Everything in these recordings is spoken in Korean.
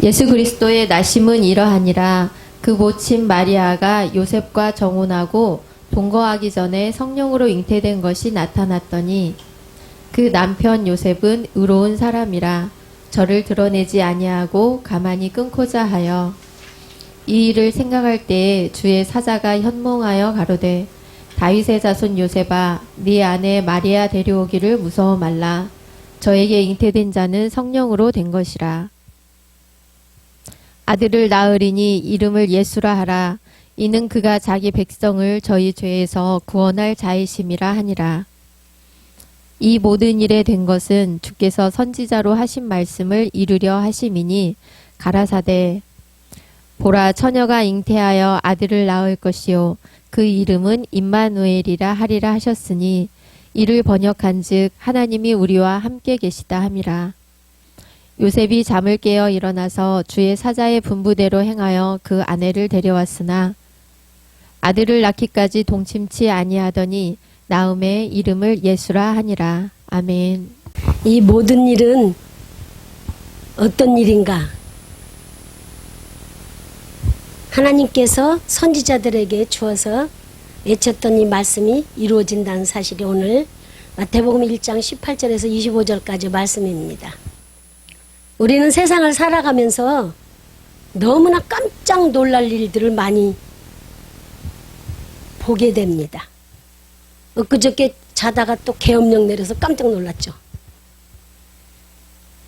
예수 그리스도의 나심은 이러하니라. 그 모친 마리아가 요셉과 정혼하고 동거하기 전에 성령으로 잉태된 것이 나타났더니 그 남편 요셉은 의로운 사람이라 저를 드러내지 아니하고 가만히 끊고자 하여 이 일을 생각할 때에 주의 사자가 현몽하여 가로되 다윗의 자손 요셉아 네 아내 마리아 데려오기를 무서워 말라. 저에게 잉태된 자는 성령으로 된 것이라. 아들을 낳으리니 이름을 예수라 하라. 이는 그가 자기 백성을 저희 죄에서 구원할 자이심이라 하니라. 이 모든 일에 된 것은 주께서 선지자로 하신 말씀을 이루려 하심이니 가라사대 보라 처녀가 잉태하여 아들을 낳을 것이요 그 이름은 임마누엘이라 하리라 하셨으니 이를 번역한즉 하나님이 우리와 함께 계시다 함이라. 요셉이 잠을 깨어 일어나서 주의 사자의 분부대로 행하여 그 아내를 데려왔으나 아들을 낳기까지 동침치 아니하더니 나음의 이름을 예수라 하니라. 아멘. 이 모든 일은 어떤 일인가? 하나님께서 선지자들에게 주어서 외쳤던 이 말씀이 이루어진다는 사실이 오늘 마태복음 1장 18절에서 25절까지 말씀입니다. 우리는 세상을 살아가면서 너무나 깜짝 놀랄 일들을 많이 보게 됩니다. 엊그저께 자다가 또 계엄령 내려서 깜짝 놀랐죠.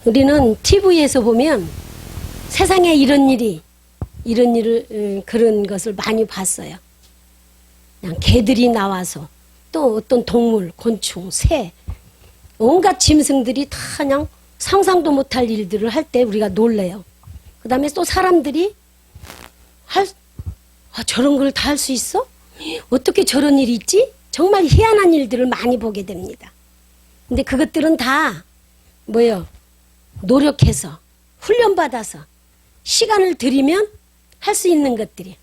우리는 TV에서 보면 세상에 이런 일을 그런 것을 많이 봤어요. 그냥 개들이 나와서 또 어떤 동물, 곤충, 새, 온갖 짐승들이 다 그냥 상상도 못할 일들을 할 때 우리가 놀래요. 그 다음에 또 사람들이 저런 걸 다 할 수 있어? 어떻게 저런 일이 있지? 정말 희한한 일들을 많이 보게 됩니다. 근데 그것들은 다 뭐예요? 노력해서 훈련받아서 시간을 들이면 할 수 있는 것들이에요.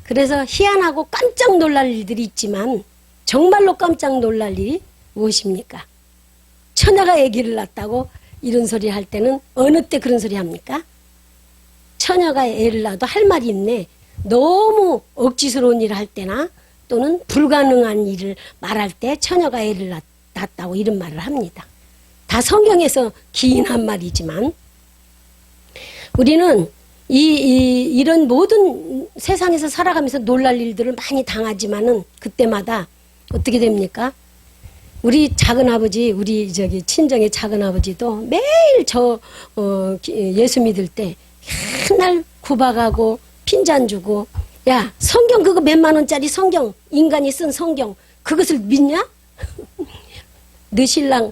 그래서 희한하고 깜짝 놀랄 일들이 있지만 정말로 깜짝 놀랄 일이 무엇입니까? 처녀가 아기를 낳았다고 이런 소리 할 때는 어느 때 그런 소리 합니까? 처녀가 애를 낳아도 할 말이 있네. 너무 억지스러운 일을 할 때나 또는 불가능한 일을 말할 때 처녀가 애를 낳았다고 이런 말을 합니다. 다 성경에서 기인한 말이지만 우리는 이런 모든 세상에서 살아가면서 놀랄 일들을 많이 당하지만은 그때마다 어떻게 됩니까? 우리 작은아버지, 우리 친정의 작은아버지도 매일 예수 믿을 때 맨날 구박하고 핀잔 주고 야 성경 그거 몇만 원짜리 성경 인간이 쓴 성경 그것을 믿냐? 너 신랑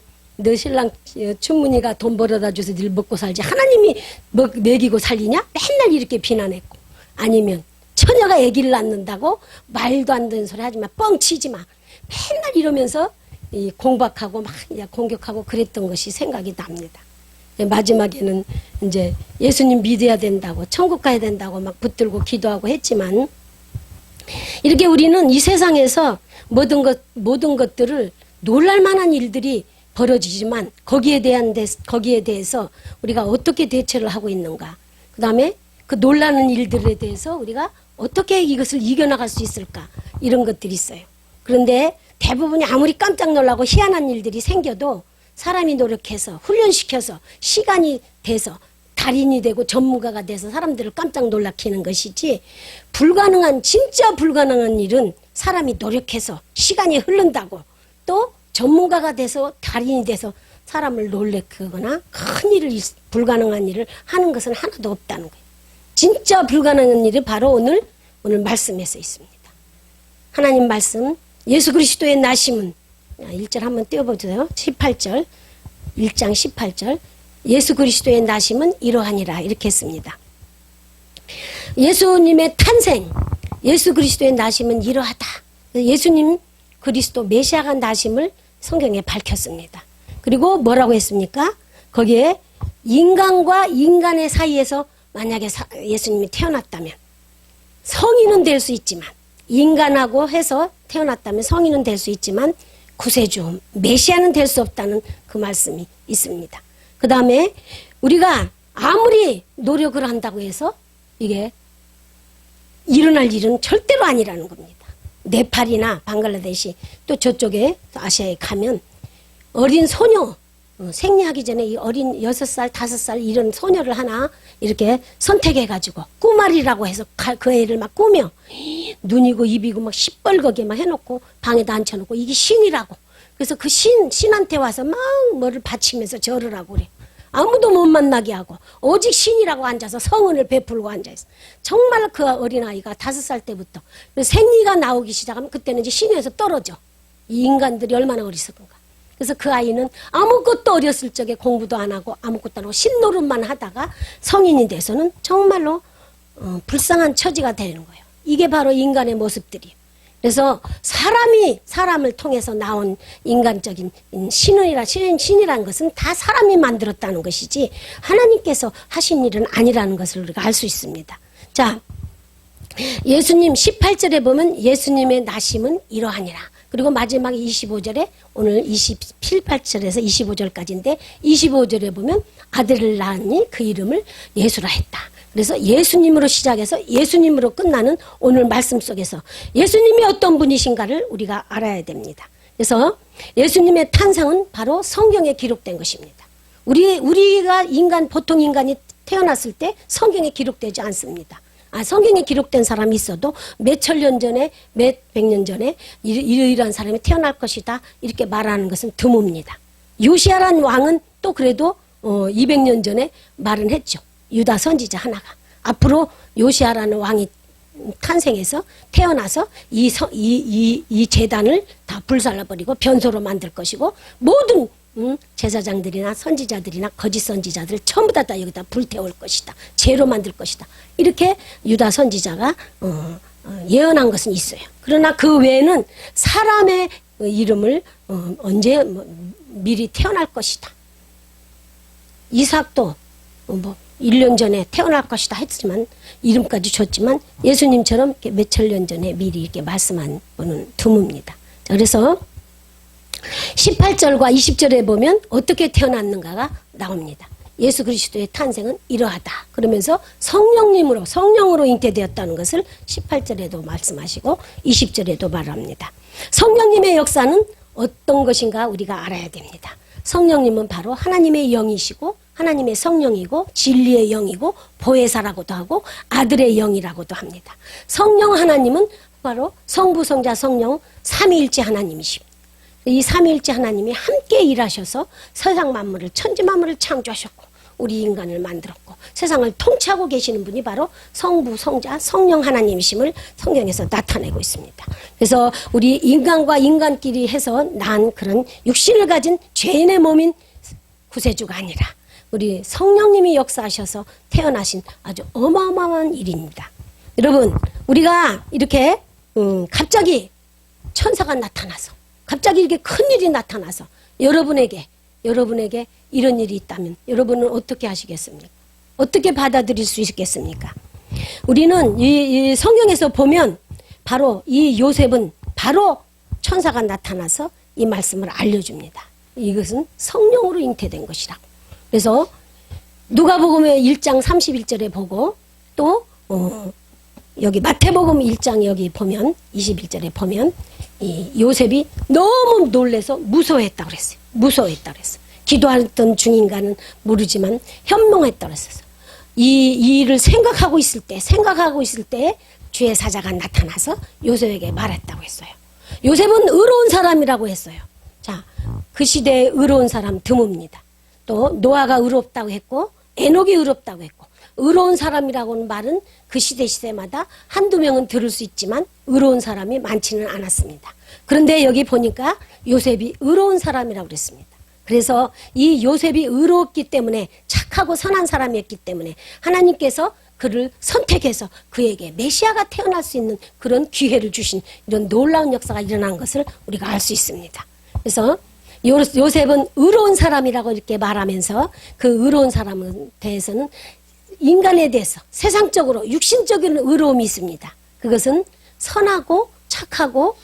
춘문이가 돈 벌어다 줘서 늘 먹고 살지 하나님이 먹이고 살리냐? 맨날 이렇게 비난했고 아니면 처녀가 아기를 낳는다고 말도 안 되는 소리 하지 마 뻥치지 마 맨날 이러면서 공박하고 막 공격하고 그랬던 것이 생각이 납니다. 마지막에는 이제 예수님 믿어야 된다고 천국 가야 된다고 막 붙들고 기도하고 했지만 이렇게 우리는 이 세상에서 모든 것들을 놀랄 만한 일들이 벌어지지만 거기에 대해서 우리가 어떻게 대처를 하고 있는가? 그다음에 그 놀라는 일들에 대해서 우리가 어떻게 이것을 이겨나갈 수 있을까? 이런 것들이 있어요. 그런데 대부분이 아무리 깜짝 놀라고 희한한 일들이 생겨도 사람이 노력해서 훈련시켜서 시간이 돼서 달인이 되고 전문가가 돼서 사람들을 깜짝 놀라키는 것이지 진짜 불가능한 일은 사람이 노력해서 시간이 흐른다고 또 전문가가 돼서 달인이 돼서 사람을 놀래키거나 불가능한 일을 하는 것은 하나도 없다는 거예요. 진짜 불가능한 일이 바로 오늘 말씀에서 있습니다. 하나님 말씀 예수 그리스도의 나심은 1절 한번 띄워보세요. 18절 1장 18절 예수 그리스도의 나심은 이러하니라 이렇게 했습니다. 예수님의 탄생 예수 그리스도의 나심은 이러하다. 예수님 그리스도 메시아가 나심을 성경에 밝혔습니다. 그리고 뭐라고 했습니까? 거기에 인간과 인간의 사이에서 만약에 예수님이 태어났다면 성인은 될 수 있지만 인간하고 해서 태어났다면 성인은 될 수 있지만 구세주 메시아는 될 수 없다는 그 말씀이 있습니다. 그 다음에 우리가 아무리 노력을 한다고 해서 이게 일어날 일은 절대로 아니라는 겁니다. 네팔이나 방글라데시 또 저쪽에 아시아에 가면 어린 소녀, 생리하기 전에 이 어린 6살, 5살 이런 소녀를 하나 이렇게 선택해가지고 꾸말이라고 해서 그 애를 막 꾸며 눈이고 입이고 막 시뻘겋게 막 해놓고 방에다 앉혀놓고 이게 신이라고. 그래서 그 신한테 와서 막 뭐를 바치면서 절을 하고 그래. 아무도 못 만나게 하고 오직 신이라고 앉아서 성은을 베풀고 앉아있어. 정말 그 어린아이가 5살 때부터 생리가 나오기 시작하면 그때는 이제 신에서 떨어져. 이 인간들이 얼마나 어리석은가. 그래서 그 아이는 아무것도 어렸을 적에 공부도 안 하고 아무것도 안 하고 신노릇만 하다가 성인이 돼서는 정말로 불쌍한 처지가 되는 거예요. 이게 바로 인간의 모습들이에요. 그래서 사람이 사람을 통해서 나온 인간적인 신이라는 것은 다 사람이 만들었다는 것이지 하나님께서 하신 일은 아니라는 것을 우리가 알 수 있습니다. 자, 예수님 18절에 보면 예수님의 나심은 이러하니라. 그리고 마지막 25절에 오늘 18절에서 25절까지인데 25절에 보면 아들을 낳으니 그 이름을 예수라 했다. 그래서 예수님으로 시작해서 예수님으로 끝나는 오늘 말씀 속에서 예수님이 어떤 분이신가를 우리가 알아야 됩니다. 그래서 예수님의 탄생은 바로 성경에 기록된 것입니다. 우리가 보통 인간이 태어났을 때 성경에 기록되지 않습니다. 성경에 기록된 사람이 있어도 몇 천년 전에 몇 백년 전에 이러이러한 사람이 태어날 것이다 이렇게 말하는 것은 드뭅니다. 요시아란 왕은 또 그래도 200년 전에 말은 했죠. 유다 선지자 하나가 앞으로 요시아라는 왕이 탄생해서 태어나서 이 제단을 다 불살라버리고 변소로 만들 것이고 모든 제사장들이나 선지자들이나 거짓 선지자들 전부 다 여기다 불태울 것이다. 죄로 만들 것이다. 이렇게 유다 선지자가 예언한 것은 있어요. 그러나 그 외에는 사람의 이름을 언제 미리 태어날 것이다. 이삭도 1년 전에 태어날 것이다 했지만 이름까지 줬지만 예수님처럼 몇천 년 전에 미리 이렇게 말씀한 분은 드뭅니다. 그래서 18절과 20절에 보면 어떻게 태어났는가가 나옵니다. 예수 그리스도의 탄생은 이러하다. 그러면서 성령으로 잉태되었다는 것을 18절에도 말씀하시고 20절에도 말합니다. 성령님의 역사는 어떤 것인가 우리가 알아야 됩니다. 성령님은 바로 하나님의 영이시고 하나님의 성령이고 진리의 영이고 보혜사라고도 하고 아들의 영이라고도 합니다. 성령 하나님은 바로 성부, 성자, 성령 삼위일체 하나님이십니다. 이 삼위일체 하나님이 함께 일하셔서 세상 만물을 천지 만물을 창조하셨고 우리 인간을 만들었고 세상을 통치하고 계시는 분이 바로 성부, 성자, 성령 하나님이심을 성경에서 나타내고 있습니다. 그래서 우리 인간과 인간끼리 해서 난 그런 육신을 가진 죄인의 몸인 구세주가 아니라 우리 성령님이 역사하셔서 태어나신 아주 어마어마한 일입니다. 여러분 우리가 이렇게 갑자기 천사가 나타나서 갑자기 이렇게 큰일이 나타나서 여러분에게 이런 일이 있다면 여러분은 어떻게 하시겠습니까? 어떻게 받아들일 수 있겠습니까? 우리는 이 성경에서 보면 바로 이 요셉은 바로 천사가 나타나서 이 말씀을 알려줍니다. 이것은 성령으로 잉태된 것이라고. 그래서 누가복음의 1장 31절에 보고 또 여기 마태복음 1장 여기 보면 21절에 보면 이 요셉이 너무 놀래서 무서워했다고 그랬어요. 무서워했다고 그랬어요. 기도하던 중인가는 모르지만 현몽했다고 그랬어요. 이 일을 생각하고 있을 때 주의 사자가 나타나서 요셉에게 말했다고 했어요. 요셉은 의로운 사람이라고 했어요. 자, 그 시대에 의로운 사람 드뭅니다. 또 노아가 의롭다고 했고 에녹이 의롭다고 했고 의로운 사람이라고는 말은 그 시대마다 한두 명은 들을 수 있지만 의로운 사람이 많지는 않았습니다. 그런데 여기 보니까 요셉이 의로운 사람이라고 그랬습니다. 그래서 이 요셉이 의로웠기 때문에 착하고 선한 사람이었기 때문에 하나님께서 그를 선택해서 그에게 메시아가 태어날 수 있는 그런 기회를 주신 이런 놀라운 역사가 일어난 것을 우리가 알 수 있습니다. 그래서 요셉은 의로운 사람이라고 이렇게 말하면서 그 의로운 사람에 대해서는 인간에 대해서 세상적으로 육신적인 의로움이 있습니다. 그것은 선하고 착하고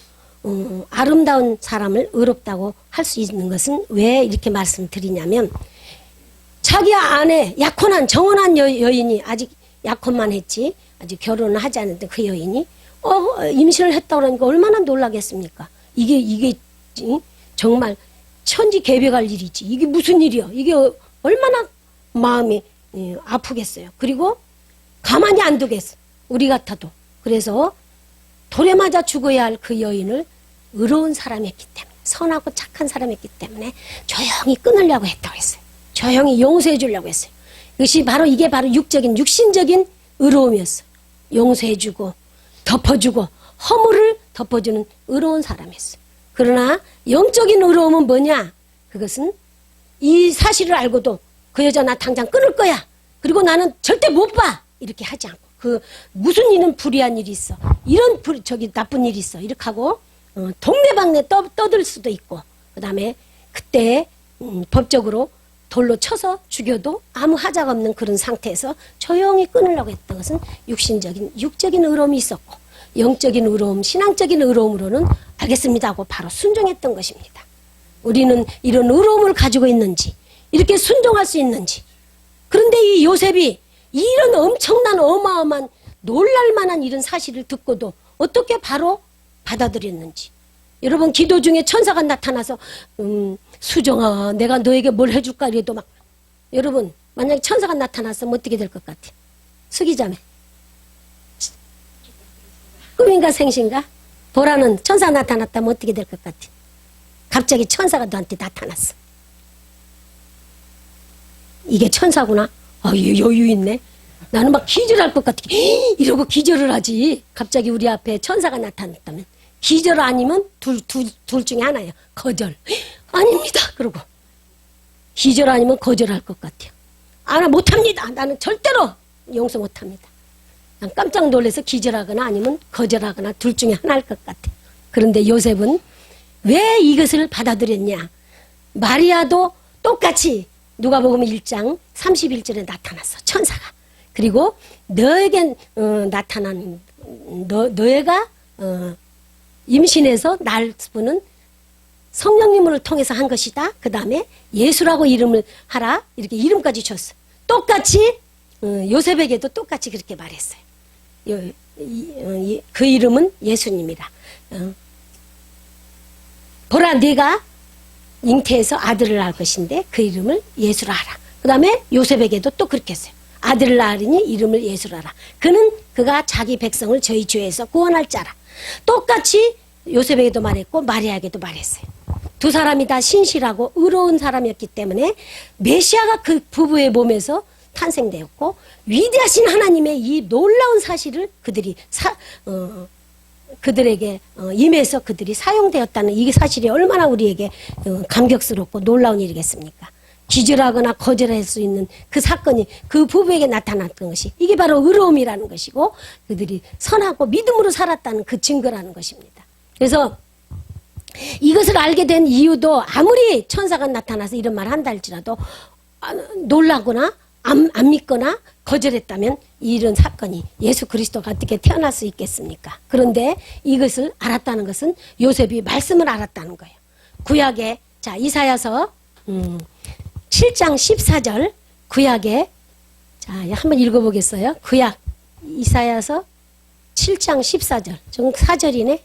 아름다운 사람을 의롭다고 할 수 있는 것은 왜 이렇게 말씀드리냐면 자기 아내 약혼한 정혼한 여인이 아직 약혼만 했지 아직 결혼을 하지 않았던 그 여인이 임신을 했다 그러니까 얼마나 놀라겠습니까? 이게 정말 천지개벽할 일이지. 이게 무슨 일이야? 이게 얼마나 마음이 아프겠어요. 그리고 가만히 안 두겠어. 우리 같아도. 그래서 돌에 맞아 죽어야 할 그 여인을 의로운 사람이었기 때문에 선하고 착한 사람이었기 때문에 조용히 끊으려고 했다고 했어요. 조용히 용서해 주려고 했어요. 이게 바로 육신적인 의로움이었어요. 용서해 주고 덮어주고 허물을 덮어주는 의로운 사람이었어요. 그러나 영적인 의로움은 뭐냐? 그것은 이 사실을 알고도 그 여자 나 당장 끊을 거야. 그리고 나는 절대 못 봐. 이렇게 하지 않고 무슨 일은 불의한 일이 있어. 이런 나쁜 일이 있어. 이렇게 하고 동네방네 떠들 수도 있고 그다음에 그때 법적으로 돌로 쳐서 죽여도 아무 하자가 없는 그런 상태에서 조용히 끊으려고 했던 것은 육적인 의로움이 있었고 영적인 의로움, 신앙적인 의로움으로는 알겠습니다 하고 바로 순종했던 것입니다. 우리는 이런 의로움을 가지고 있는지 이렇게 순종할 수 있는지 그런데 이 요셉이 이런 엄청난 어마어마한 놀랄만한 이런 사실을 듣고도 어떻게 바로 받아들였는지 여러분 기도 중에 천사가 나타나서 수정아 내가 너에게 뭘 해줄까 이래도 막 여러분 만약에 천사가 나타났으면 어떻게 될 것 같아? 수기자매 꿈인가 생신가? 보라는 천사가 나타났다면 어떻게 될 것 같아? 갑자기 천사가 너한테 나타났어. 이게 천사구나. 얘 여유 있네. 나는 막 기절할 것 같아. 이러고 기절을 하지. 갑자기 우리 앞에 천사가 나타났다면 기절 아니면 둘 중에 하나예요. 거절. 아닙니다. 그러고 기절 아니면 거절할 것 같아요. 나 못합니다. 나는 절대로 용서 못합니다. 난 깜짝 놀라서 기절하거나 아니면 거절하거나 둘 중에 하나일 것 같아. 그런데 요셉은 왜 이것을 받아들였냐? 마리아도 똑같이 누가복음 1장 31절에 나타났어. 천사가. 그리고 너에게 나타난 너희가 임신해서 날 분은 성령님을 통해서 한 것이다. 그 다음에 예수라고 이름을 하라. 이렇게 이름까지 줬어. 똑같이 요셉에게도 똑같이 그렇게 말했어요. 그 이름은 예수님이라. 보라 네가 잉태해서 아들을 낳을 것인데 그 이름을 예수라 하라. 그 다음에 요셉에게도 또 그렇게 했어요. 아들을 낳으리니 이름을 예수라 하라. 그가 자기 백성을 저희 죄에서 구원할 자라. 똑같이 요셉에게도 말했고 마리아에게도 말했어요. 두 사람이 다 신실하고 의로운 사람이었기 때문에 메시아가 그 부부의 몸에서 탄생되었고 위대하신 하나님의 이 놀라운 사실을 그들에게 임해서 그들이 사용되었다는 이 사실이 얼마나 우리에게 감격스럽고 놀라운 일이겠습니까? 기절하거나 거절할 수 있는 그 사건이 그 부부에게 나타났던 것이 이게 바로 의로움이라는 것이고 그들이 선하고 믿음으로 살았다는 그 증거라는 것입니다. 그래서 이것을 알게 된 이유도 아무리 천사가 나타나서 이런 말 한다 할지라도 놀라거나 안 믿거나 거절했다면 이런 사건이 예수 그리스도가 어떻게 태어날 수 있겠습니까? 그런데 이것을 알았다는 것은 요셉이 말씀을 알았다는 거예요. 구약에 이사야서 7장 14절 구약에 한번 읽어보겠어요. 구약 이사야서 7장 14절 좀 4절이네.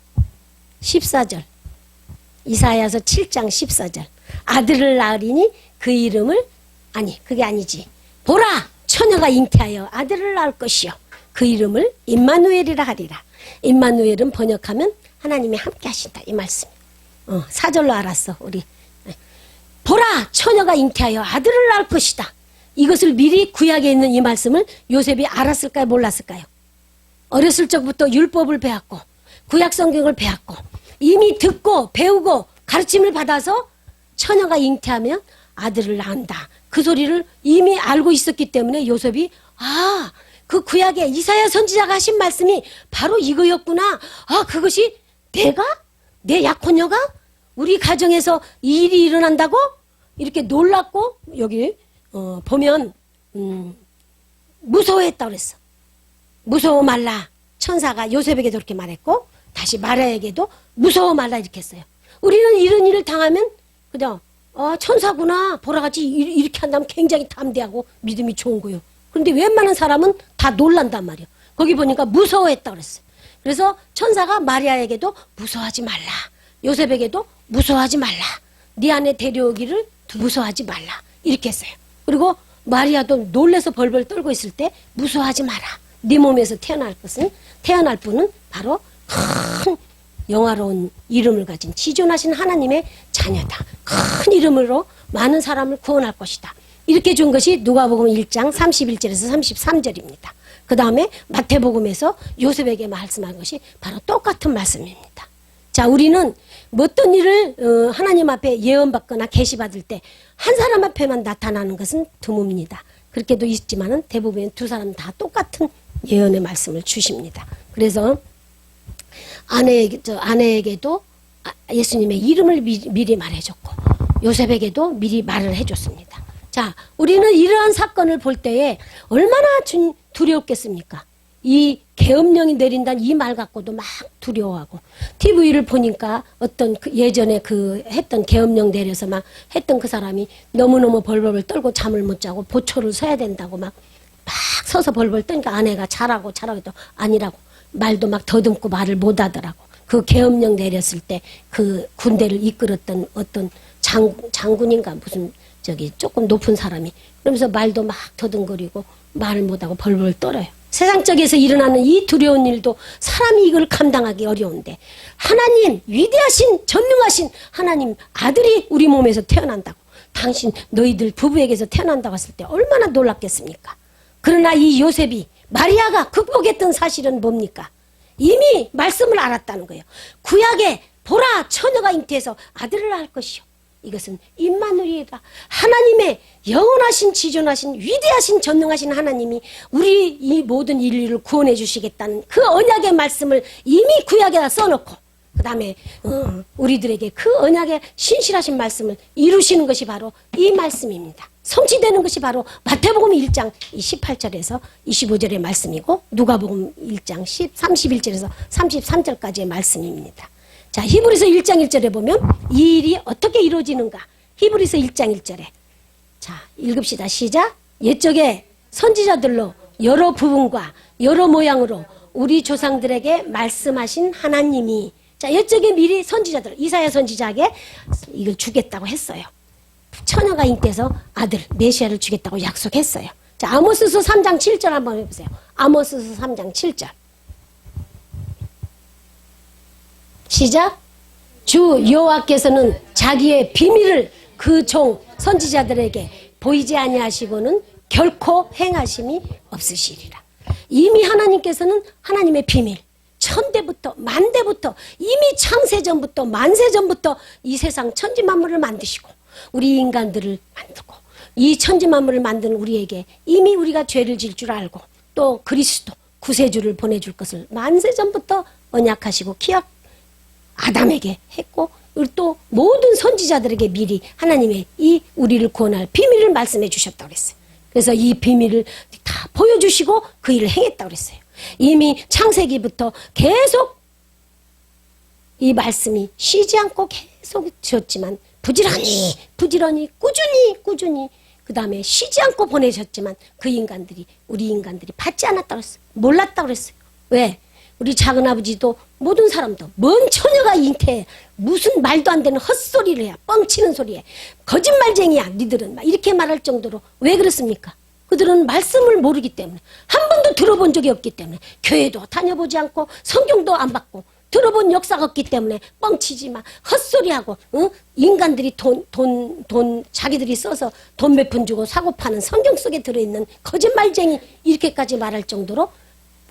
14절 이사야서 7장 14절 아들을 낳으리니 그 이름을 그게 아니지. 보라 처녀가 잉태하여 아들을 낳을 것이요 그 이름을 임마누엘이라 하리라. 임마누엘은 번역하면 하나님이 함께 하신다 이 말씀. 4절로 알았어 우리. 보라 처녀가 잉태하여 아들을 낳을 것이다. 이것을 미리 구약에 있는 이 말씀을 요셉이 알았을까요 몰랐을까요? 어렸을 적부터 율법을 배웠고 구약 성경을 배웠고 이미 듣고 배우고 가르침을 받아서 처녀가 잉태하면 아들을 낳는다. 그 소리를 이미 알고 있었기 때문에 요셉이 그 구약에 이사야 선지자가 하신 말씀이 바로 이거였구나. 그것이 내 약혼녀가 우리 가정에서 이 일이 일어난다고? 이렇게 놀랐고 여기 보면 무서워했다고 그랬어. 무서워 말라. 천사가 요셉에게도 그렇게 말했고 다시 마리아에게도 무서워 말라 이렇게 했어요. 우리는 이런 일을 당하면 그냥 천사구나. 보라같이 이렇게 한다면 굉장히 담대하고 믿음이 좋은 거예요. 그런데 웬만한 사람은 다 놀란단 말이에요. 거기 보니까 무서워했다 그랬어요. 그래서 천사가 마리아에게도 무서워하지 말라. 요셉에게도 무서워하지 말라. 네 안에 데려오기를 무서워하지 말라. 이렇게 했어요. 그리고 마리아도 놀래서 벌벌 떨고 있을 때 무서워하지 마라. 네 몸에서 태어날 분은 바로 큰 영화로운 이름을 가진 지존하신 하나님의 자녀다. 큰 이름으로 많은 사람을 구원할 것이다. 이렇게 준 것이 누가복음 1장 31절에서 33절입니다. 그 다음에 마태복음에서 요셉에게 말씀한 것이 바로 똑같은 말씀입니다. 자, 우리는 어떤 일을 하나님 앞에 예언받거나 계시받을 때 한 사람 앞에만 나타나는 것은 드뭅니다. 그렇게도 있지만은 대부분 두 사람 다 똑같은 예언의 말씀을 주십니다. 그래서 아내에게도 예수님의 이름을 미리 말해줬고 요셉에게도 미리 말을 해줬습니다. 자, 우리는 이러한 사건을 볼 때에 얼마나 두려웠겠습니까? 이 계엄령이 내린다는 이 말 갖고도 막 두려워하고 TV를 보니까 어떤 예전에 했던 계엄령 내려서 막 했던 그 사람이 너무너무 벌벌 떨고 잠을 못 자고 보초를 서야 된다고 막 서서 벌벌 떠니까 아내가 자라고 해도 아니라고 말도 막 더듬고 말을 못 하더라고. 그 계엄령 내렸을 때 그 군대를 이끌었던 어떤 장군인가 무슨 조금 높은 사람이 그러면서 말도 막 더듬거리고 말을 못하고 벌벌 떨어요. 세상 쪽에서 일어나는 이 두려운 일도 사람이 이걸 감당하기 어려운데 하나님 위대하신 전능하신 하나님 아들이 우리 몸에서 태어난다고 당신 너희들 부부에게서 태어난다고 했을 때 얼마나 놀랐겠습니까? 그러나 이 요셉이 마리아가 극복했던 사실은 뭡니까? 이미 말씀을 알았다는 거예요. 구약에 보라 처녀가 잉태해서 아들을 낳을 것이요. 이것은 임마누엘이다. 하나님의 영원하신 지존하신 위대하신 전능하신 하나님이 우리 이 모든 인류를 구원해 주시겠다는 그 언약의 말씀을 이미 구약에다 써놓고 그 다음에 우리들에게 그 언약의 신실하신 말씀을 이루시는 것이 바로 이 말씀입니다. 성취되는 것이 바로 마태복음 1장 18절에서 25절의 말씀이고 누가복음 1장 31절에서 33절까지의 말씀입니다. 자, 히브리서 1장 1절에 보면 이 일이 어떻게 이루어지는가? 히브리서 1장 1절에 자, 읽읍시다. 시작. 옛적에 선지자들로 여러 부분과 여러 모양으로 우리 조상들에게 말씀하신 하나님이 자, 옛적에 미리 선지자들 이사야 선지자에게 이걸 주겠다고 했어요. 처녀가 잉태해서 아들 메시아를 주겠다고 약속했어요. 자, 아모스서 3장 7절 한번 해보세요. 아모스서 3장 7절 시작. 주 여호와께서는 자기의 비밀을 그 종 선지자들에게 보이지 아니하시고는 결코 행하심이 없으시리라. 이미 하나님께서는 하나님의 비밀 천대부터 만대부터 이미 창세전부터 만세전부터 이 세상 천지만물을 만드시고 우리 인간들을 만들고 이 천지만물을 만든 우리에게 이미 우리가 죄를 질 줄 알고 또 그리스도 구세주를 보내줄 것을 만세전부터 언약하시고 기약 아담에게 했고 또 모든 선지자들에게 미리 하나님의 이 우리를 구원할 비밀을 말씀해 주셨다고 그랬어요. 그래서 이 비밀을 다 보여주시고 그 일을 행했다고 그랬어요. 이미 창세기부터 계속 이 말씀이 쉬지 않고 계속 지었지만 부지런히 꾸준히 그 다음에 쉬지 않고 보내셨지만 그 인간들이 우리 인간들이 받지 않았다고 했어요. 몰랐다고 그랬어요. 왜? 우리 작은아버지도 모든 사람도 뭔 처녀가 잉태해 무슨 말도 안 되는 헛소리를 해 뻥치는 소리에 거짓말쟁이야 니들은 막 이렇게 말할 정도로 왜 그렇습니까? 그들은 말씀을 모르기 때문에 한 번도 들어본 적이 없기 때문에 교회도 다녀보지 않고 성경도 안 받고 들어본 역사가 없기 때문에 뻥치지 마 헛소리하고 인간들이 돈 자기들이 써서 돈 몇 푼 주고 사고 파는 성경 속에 들어있는 거짓말쟁이 이렇게까지 말할 정도로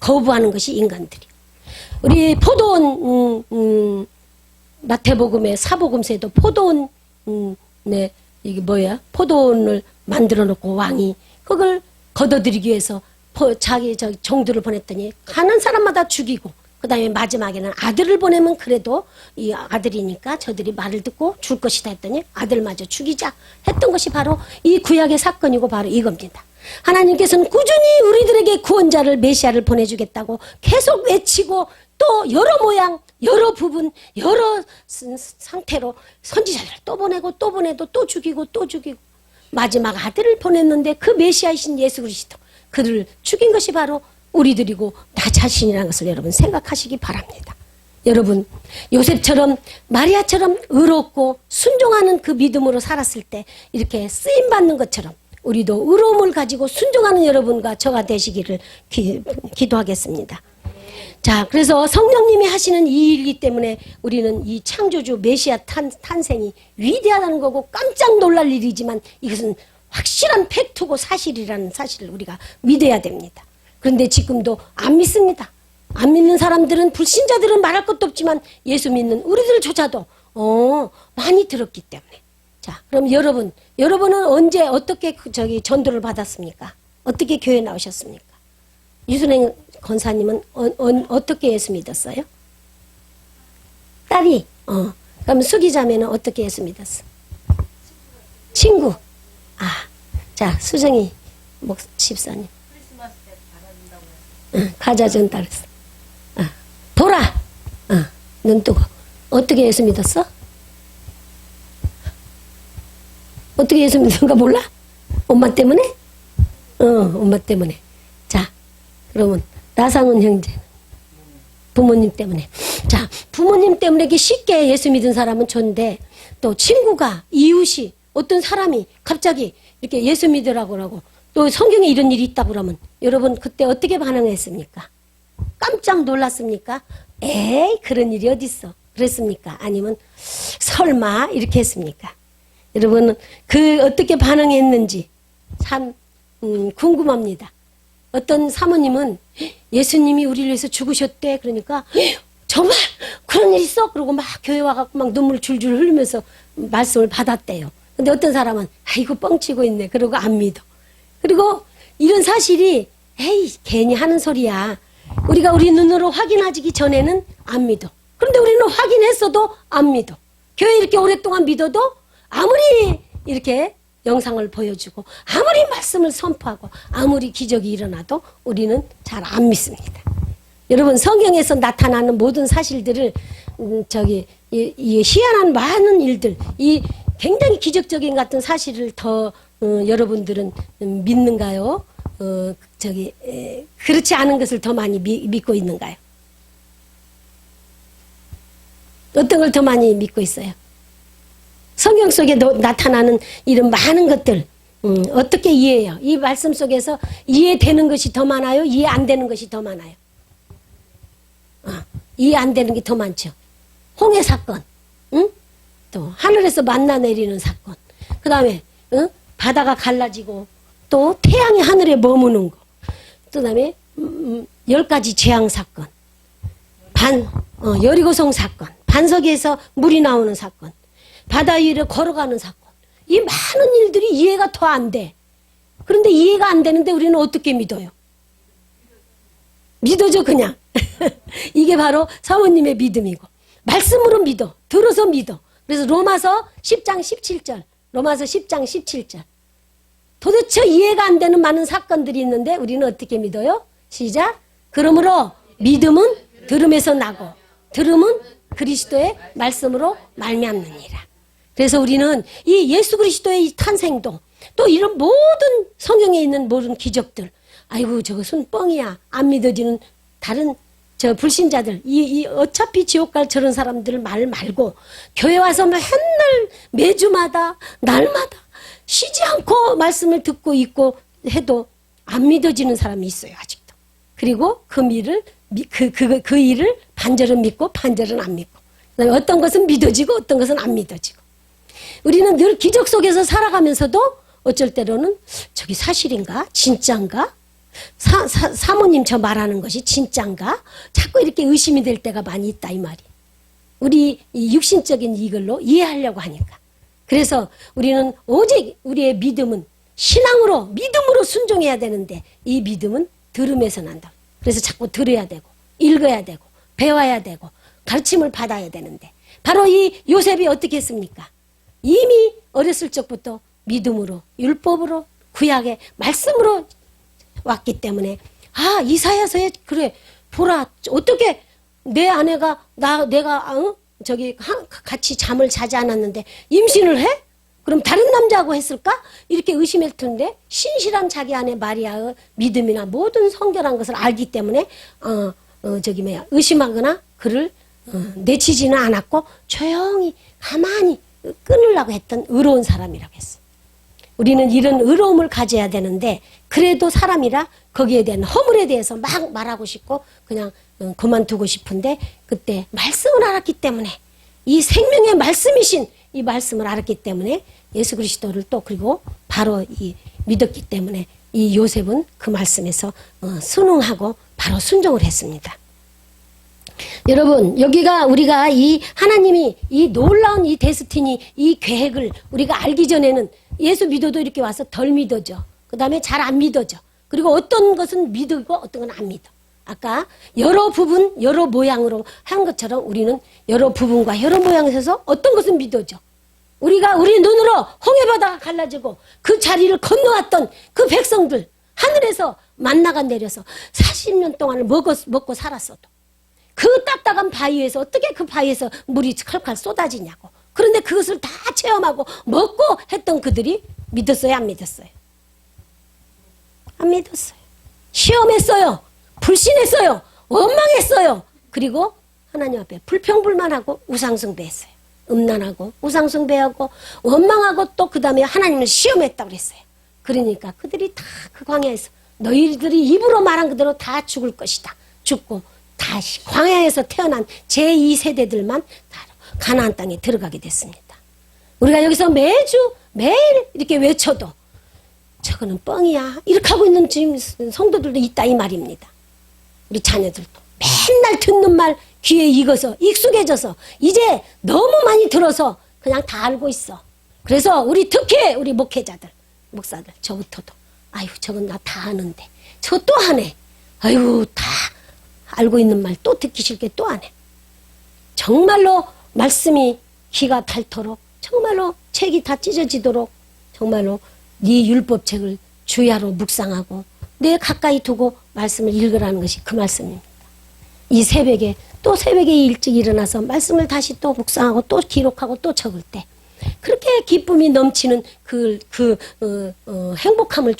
거부하는 것이 인간들이. 우리 포도원 마태복음의 사복음서에도 포도원 이게 뭐야 포도원을 만들어 놓고 왕이 그걸 걷어들이기 위해서 자기 종들을 보냈더니 가는 사람마다 죽이고 그 다음에 마지막에는 아들을 보내면 그래도 이 아들이니까 저들이 말을 듣고 줄 것이다 했더니 아들마저 죽이자 했던 것이 바로 이 구약의 사건이고 바로 이겁니다. 하나님께서는 꾸준히 우리들에게 구원자를 메시아를 보내주겠다고 계속 외치고 또 여러 모양, 여러 부분, 여러 상태로 선지자들을 또 보내고 또 보내도 또 죽이고 또 죽이고 마지막 아들을 보냈는데 그 메시아이신 예수 그리스도 그들을 죽인 것이 바로 우리들이고 나 자신이라는 것을 여러분 생각하시기 바랍니다. 여러분 요셉처럼 마리아처럼 의롭고 순종하는 그 믿음으로 살았을 때 이렇게 쓰임받는 것처럼 우리도 의로움을 가지고 순종하는 여러분과 저가 되시기를 기도하겠습니다. 자, 그래서 성령님이 하시는 이 일이기 때문에 우리는 이 창조주 메시아 탄생이 위대하다는 거고 깜짝 놀랄 일이지만 이것은 확실한 팩트고 사실이라는 사실을 우리가 믿어야 됩니다. 그런데 지금도 안 믿습니다. 안 믿는 사람들은 불신자들은 말할 것도 없지만 예수 믿는 우리들조차도 많이 들었기 때문에. 자, 그럼 여러분은 언제 어떻게 전도를 받았습니까? 어떻게 교회 나오셨습니까? 유순행 권사님은 어떻게 예수 믿었어요? 딸이. 그럼 수기자매는 어떻게 예수 믿었어? 친구. 자, 수정이 집사님. 크리스마스 때 받아준다고 했어. 과자 전달했어. 돌아. 눈 뜨고. 어떻게 예수 믿었어? 어떻게 예수 믿는가 몰라? 엄마 때문에? 엄마 때문에. 자, 그러면 나상은 형제. 부모님 때문에. 자, 부모님 때문에 이렇게 쉽게 예수 믿은 사람은 좋은데 또 친구가, 이웃이, 어떤 사람이 갑자기 이렇게 예수 믿으라고 하고 또 성경에 이런 일이 있다고 그러면 여러분 그때 어떻게 반응했습니까? 깜짝 놀랐습니까? 에이, 그런 일이 어딨어? 그랬습니까? 아니면 설마 이렇게 했습니까? 여러분은 그 어떻게 반응했는지 참 궁금합니다. 어떤 사모님은 예수님이 우리를 위해서 죽으셨대. 그러니까 정말 그런 일 있어? 그러고 막 교회 와갖고 막 눈물 줄줄 흘리면서 말씀을 받았대요. 근데 어떤 사람은 아이고 뻥치고 있네. 그러고 안 믿어. 그리고 이런 사실이 에이 괜히 하는 소리야. 우리가 우리 눈으로 확인하기 전에는 안 믿어. 그런데 우리는 확인했어도 안 믿어. 교회 이렇게 오랫동안 믿어도 아무리 이렇게 영상을 보여주고 아무리 말씀을 선포하고 아무리 기적이 일어나도 우리는 잘 안 믿습니다. 여러분 성경에서 나타나는 모든 사실들을 이 희한한 많은 일들, 이 굉장히 기적적인 같은 사실을 더 여러분들은 믿는가요? 그렇지 않은 것을 더 많이 믿고 있는가요? 어떤 걸 더 많이 믿고 있어요? 성경 속에 나타나는 이런 많은 것들 어떻게 이해해요? 이 말씀 속에서 이해되는 것이 더 많아요? 이해 안 되는 것이 더 많아요? 이해 안 되는 게 더 많죠. 홍해 사건, 응? 또 하늘에서 만나 내리는 사건, 그 다음에 바다가 갈라지고 또 태양이 하늘에 머무는 거, 그 다음에 10가지 재앙 사건, 여리고성 사건, 반석에서 물이 나오는 사건, 바다 위를 걸어가는 사건. 이 많은 일들이 이해가 더 안 돼. 그런데 이해가 안 되는데 우리는 어떻게 믿어요? 믿어줘 그냥. 이게 바로 사모님의 믿음이고 말씀으로 믿어. 들어서 믿어. 그래서 로마서 10장 17절 로마서 10장 17절 도대체 이해가 안 되는 많은 사건들이 있는데 우리는 어떻게 믿어요? 시작. 그러므로 믿음은 들음에서 나고 들음은 그리스도의 말씀으로 말미암느니라. 그래서 우리는 이 예수 그리스도의 이 탄생도 또 이런 모든 성경에 있는 모든 기적들, 아이고 저것은 뻥이야 안 믿어지는 다른 저 불신자들, 어차피 지옥 갈 저런 사람들 말 말고 교회 와서 맨날 매주마다 날마다 쉬지 않고 말씀을 듣고 있고 해도 안 믿어지는 사람이 있어요 아직도. 그리고 그 일을 반절은 믿고 반절은 안 믿고, 그다음에 어떤 것은 믿어지고 어떤 것은 안 믿어지고. 우리는 늘 기적 속에서 살아가면서도 어쩔 때로는 저기 사실인가? 진짠가? 사모님 저 말하는 것이 진짠가? 자꾸 이렇게 의심이 될 때가 많이 있다 이 말이. 우리 이 육신적인 이걸로 이해하려고 하니까. 그래서 우리는 오직 우리의 믿음은 신앙으로 믿음으로 순종해야 되는데 이 믿음은 들음에서 난다. 그래서 자꾸 들어야 되고 읽어야 되고 배워야 되고 가르침을 받아야 되는데 바로 이 요셉이 어떻게 했습니까? 이미 어렸을 적부터 믿음으로 율법으로 구약의 말씀으로 왔기 때문에 이사야서에 그래 보라 어떻게 내 아내가 내가 같이 잠을 자지 않았는데 임신을 해? 그럼 다른 남자하고 했을까? 이렇게 의심할 텐데 신실한 자기 아내 마리아의 믿음이나 모든 성결한 것을 알기 때문에 의심하거나 그를 내치지는 않았고 조용히 가만히 끊으려고 했던 의로운 사람이라고 했어요. 우리는 이런 의로움을 가져야 되는데 그래도 사람이라 거기에 대한 허물에 대해서 막 말하고 싶고 그냥 그만두고 싶은데 그때 말씀을 알았기 때문에 이 생명의 말씀이신 이 말씀을 알았기 때문에 예수 그리스도를 또 그리고 바로 믿었기 때문에 이 요셉은 그 말씀에서 순응하고 바로 순종을 했습니다. 여러분 여기가 우리가 이 하나님이 이 놀라운 이 데스티니 이 계획을 우리가 알기 전에는 예수 믿어도 이렇게 와서 덜 믿어져. 그 다음에 잘 안 믿어져. 그리고 어떤 것은 믿고 어떤 건 안 믿어. 아까 여러 부분 여러 모양으로 한 것처럼 우리는 여러 부분과 여러 모양에서 어떤 것은 믿어져. 우리가 우리 눈으로 홍해바다가 갈라지고 그 자리를 건너왔던 그 백성들 하늘에서 만나가 내려서 40년 동안을 먹고 살았어도 그 딱딱한 바위에서 어떻게 그 바위에서 물이 칼칼 쏟아지냐고. 그런데 그것을 다 체험하고 먹고 했던 그들이 믿었어요? 안 믿었어요? 안 믿었어요. 시험했어요. 불신했어요. 원망했어요. 그리고 하나님 앞에 불평불만하고 우상숭배했어요. 음란하고 우상숭배하고 원망하고 또 그 다음에 하나님을 시험했다고 그랬어요. 그러니까 그들이 다 그 광야에서 너희들이 입으로 말한 그대로 다 죽을 것이다. 죽고 다시 광야에서 태어난 제2세대들만 다 가나안 땅에 들어가게 됐습니다. 우리가 여기서 매일 이렇게 외쳐도 저거는 뻥이야 이렇게 하고 있는 지금 성도들도 있다 이 말입니다. 우리 자녀들도 맨날 듣는 말 귀에 익어서 익숙해져서 이제 너무 많이 들어서 그냥 다 알고 있어. 그래서 특히 우리 목회자들 목사들 저부터도 아유 저건 나 다 아는데 저 또 하네. 아유 다 알고 있는 말 또 듣기 싫게 또 하네. 정말로 말씀이 귀가 닳도록 정말로 책이 다 찢어지도록 정말로 네 율법책을 주야로 묵상하고 내 가까이 두고 말씀을 읽으라는 것이 그 말씀입니다. 이 새벽에 일찍 일어나서 말씀을 다시 또 묵상하고 또 기록하고 또 적을 때 그렇게 기쁨이 넘치는 행복함을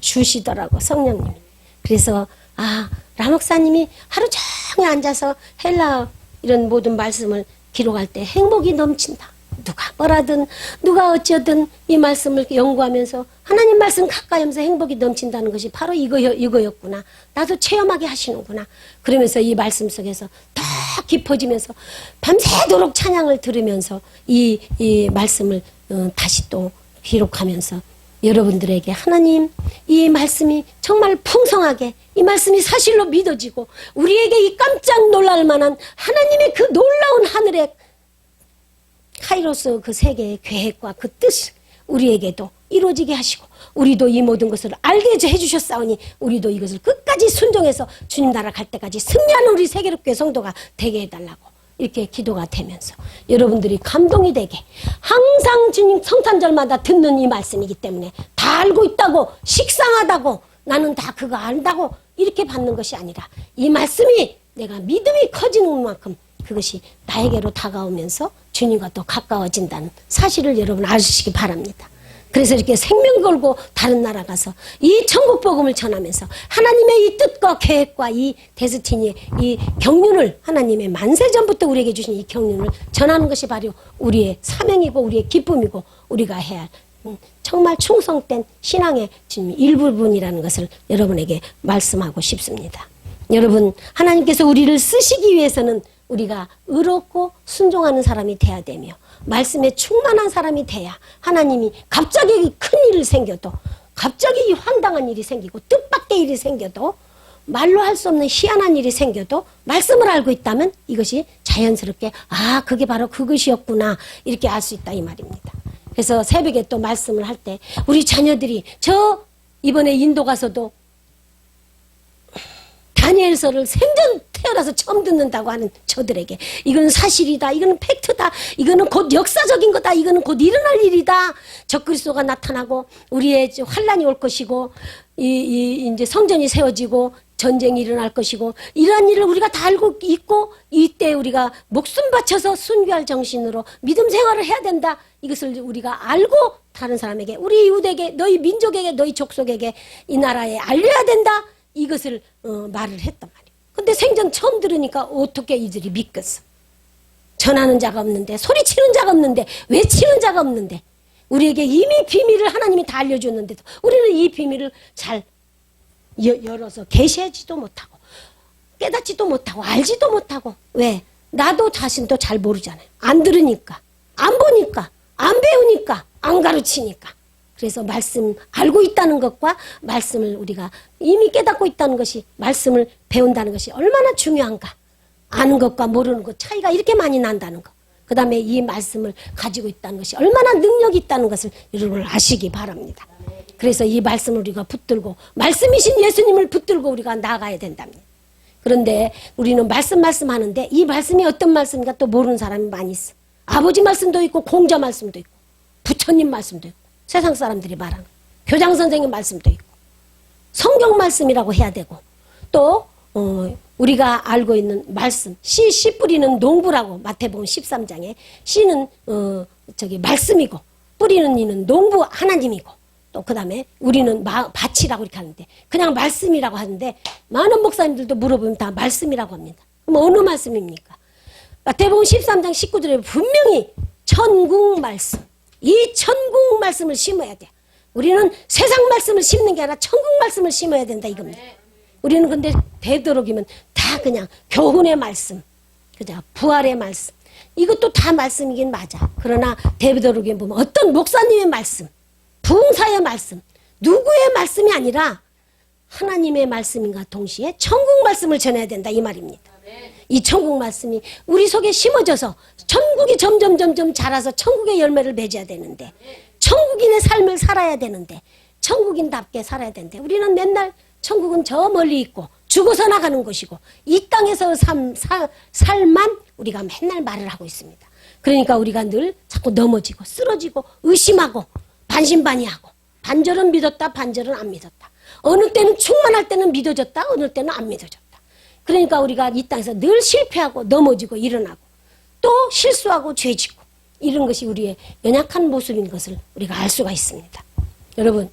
주시더라고 성령님이. 그래서 라 목사님이 하루 종일 앉아서 헬라 이런 모든 말씀을 기록할 때 행복이 넘친다. 누가 뭐라든 누가 어쩌든 이 말씀을 연구하면서 하나님 말씀 가까이 하면서 행복이 넘친다는 것이 바로 이거였구나. 나도 체험하게 하시는구나. 그러면서 이 말씀 속에서 더 깊어지면서 밤새도록 찬양을 들으면서 이 말씀을 다시 또 기록하면서 여러분들에게 하나님 이 말씀이 정말 풍성하게 이 말씀이 사실로 믿어지고 우리에게 이 깜짝 놀랄 만한 하나님의 그 놀라운 하늘의 카이로스 그 세계의 계획과 그 뜻을 우리에게도 이루어지게 하시고 우리도 이 모든 것을 알게 해주셨사오니 우리도 이것을 끝까지 순종해서 주님 나라 갈 때까지 승리하는 우리 세계롭게 성도가 되게 해달라고 이렇게 기도가 되면서 여러분들이 감동이 되게 항상 주님 성탄절마다 듣는 이 말씀이기 때문에 다 알고 있다고 식상하다고 나는 다 그거 안다고 이렇게 받는 것이 아니라 이 말씀이 내가 믿음이 커지는 만큼 그것이 나에게로 다가오면서 주님과 또 가까워진다는 사실을 여러분 아시기 바랍니다. 그래서 이렇게 생명 걸고 다른 나라 가서 이 천국 복음을 전하면서 하나님의 이 뜻과 계획과 이 데스티니의 이 경륜을 하나님의 만세 전부터 우리에게 주신 이 경륜을 전하는 것이 바로 우리의 사명이고 우리의 기쁨이고 우리가 해야 할 정말 충성된 신앙의 일부분이라는 것을 여러분에게 말씀하고 싶습니다. 여러분 하나님께서 우리를 쓰시기 위해서는 우리가 의롭고 순종하는 사람이 돼야 되며 말씀에 충만한 사람이 돼야 하나님이 갑자기 큰 일이 생겨도 갑자기 황당한 일이 생기고 뜻밖의 일이 생겨도 말로 할 수 없는 희한한 일이 생겨도 말씀을 알고 있다면 이것이 자연스럽게 그게 바로 그것이었구나 이렇게 알 수 있다 이 말입니다. 그래서 새벽에 또 말씀을 할 때 우리 자녀들이 이번에 인도 가서도 다니엘서를 생전 태어나서 처음 듣는다고 하는 저들에게 이거는 사실이다. 이거는 팩트다. 이거는 곧 역사적인 거다. 이거는 곧 일어날 일이다. 적그리스도가 나타나고 우리의 환란이 올 것이고 이제 성전이 세워지고 전쟁이 일어날 것이고 이러한 일을 우리가 다 알고 있고 이때 우리가 목숨 바쳐서 순교할 정신으로 믿음 생활을 해야 된다. 이것을 우리가 알고 다른 사람에게 우리 이웃에게 너희 민족에게 너희 족속에게 이 나라에 알려야 된다. 이것을 말을 했단 말이에요. 근데 생전 처음 들으니까 어떻게 이들이 믿겠어. 전하는 자가 없는데 소리치는 자가 없는데 외치는 자가 없는데 우리에게 이미 비밀을 하나님이 다 알려줬는데도 우리는 이 비밀을 잘 열어서 계시하지도 못하고 깨닫지도 못하고 알지도 못하고 왜? 나도 자신도 잘 모르잖아요. 안 들으니까 안 보니까 안 배우니까 안 가르치니까. 그래서 말씀 알고 있다는 것과 말씀을 우리가 이미 깨닫고 있다는 것이 말씀을 배운다는 것이 얼마나 중요한가. 아는 것과 모르는 것 차이가 이렇게 많이 난다는 것. 그 다음에 이 말씀을 가지고 있다는 것이 얼마나 능력이 있다는 것을 여러분 아시기 바랍니다. 그래서 이 말씀을 우리가 붙들고 말씀이신 예수님을 붙들고 우리가 나가야 된답니다. 그런데 우리는 말씀 하는데 이 말씀이 어떤 말씀인가 또 모르는 사람이 많이 있어. 아버지 말씀도 있고 공자 말씀도 있고 부처님 말씀도 있고 세상 사람들이 말하는 교장 선생님 말씀도 있고 성경 말씀이라고 해야 되고 또 우리가 알고 있는 말씀 씨 뿌리는 농부라고 마태복음 13장에 씨는 말씀이고 뿌리는 이는 농부 하나님이고 또 그 다음에 우리는 밭이라고 이렇게 하는데 그냥 말씀이라고 하는데 많은 목사님들도 물어보면 다 말씀이라고 합니다. 그럼 어느 말씀입니까? 마태복음 13장 19절에 분명히 천국 말씀 이 천국 말씀을 심어야 돼. 우리는 세상 말씀을 심는 게 아니라 천국 말씀을 심어야 된다 이겁니다. 우리는 근데 되도록이면 다 그냥 교훈의 말씀 그죠? 부활의 말씀 이것도 다 말씀이긴 맞아. 그러나 되도록이면 보면 어떤 목사님의 말씀 부흥사의 말씀 누구의 말씀이 아니라 하나님의 말씀인가 동시에 천국 말씀을 전해야 된다 이 말입니다. 이 천국 말씀이 우리 속에 심어져서 천국이 점점 자라서 천국의 열매를 맺어야 되는데 천국인의 삶을 살아야 되는데 천국인답게 살아야 되는데 우리는 맨날 천국은 저 멀리 있고 죽어서 나가는 것이고 이 땅에서 살만 우리가 맨날 말을 하고 있습니다. 그러니까 우리가 늘 자꾸 넘어지고 쓰러지고 의심하고 반신반의하고 반절은 믿었다 반절은 안 믿었다. 어느 때는 충만할 때는 믿어졌다 어느 때는 안 믿어졌다. 그러니까 우리가 이 땅에서 늘 실패하고 넘어지고 일어나고 또 실수하고 죄짓고 이런 것이 우리의 연약한 모습인 것을 우리가 알 수가 있습니다. 여러분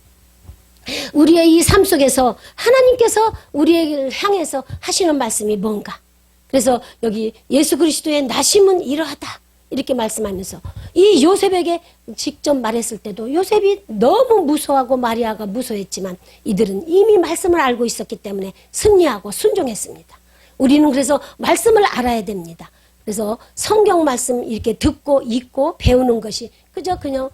우리의 이 삶 속에서 하나님께서 우리를 향해서 하시는 말씀이 뭔가. 그래서 여기 예수 그리스도의 나심은 이러하다 이렇게 말씀하면서 이 요셉에게 직접 말했을 때도 요셉이 너무 무서워하고 마리아가 무서워했지만 이들은 이미 말씀을 알고 있었기 때문에 승리하고 순종했습니다. 우리는 그래서 말씀을 알아야 됩니다. 그래서 성경 말씀 이렇게 듣고 읽고 배우는 것이 그저 그냥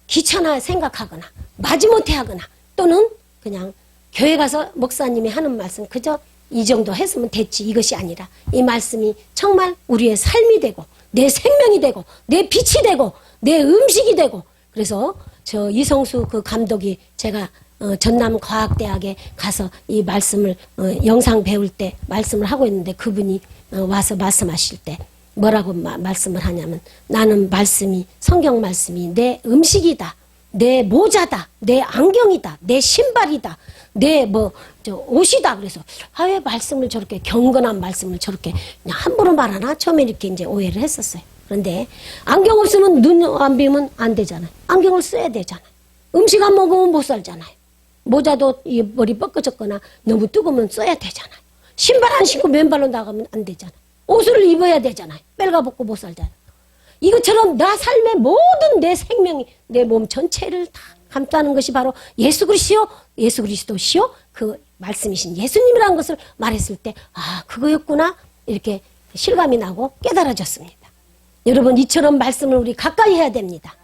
귀찮아 생각하거나 마지못해 하거나 또는 그냥 교회 가서 목사님이 하는 말씀 그저 이 정도 했으면 됐지 이것이 아니라 이 말씀이 정말 우리의 삶이 되고 내 생명이 되고 내 빛이 되고 내 음식이 되고 그래서 저 이성수 그 감독이 제가 전남과학대학에 가서 이 말씀을 영상 배울 때 말씀을 하고 있는데 그분이 와서 말씀하실 때 뭐라고 말씀을 하냐면 나는 말씀이 성경 말씀이 내 음식이다 내 모자다 내 안경이다 내 신발이다 내 옷이다. 그래서 왜 말씀을 저렇게 경건한 말씀을 저렇게 그냥 함부로 말하나 처음에 이렇게 이제 오해를 했었어요. 그런데 안경 없으면 눈 안 비면 안 되잖아요. 안경을 써야 되잖아요. 음식 안 먹으면 못 살잖아요. 모자도 이 머리 뻗어졌거나 너무 뜨거우면 써야 되잖아요. 신발 안 신고 맨발로 나가면 안 되잖아요. 옷을 입어야 되잖아요. 빨가벗고 못 살잖아요. 이것처럼 나 삶의 모든 내 생명이 내 몸 전체를 다 감싸는 것이 바로 예수 그리스도시요 그 말씀이신 예수님이라는 것을 말했을 때 그거였구나 이렇게 실감이 나고 깨달아졌습니다. 여러분 이처럼 말씀을 우리 가까이 해야 됩니다.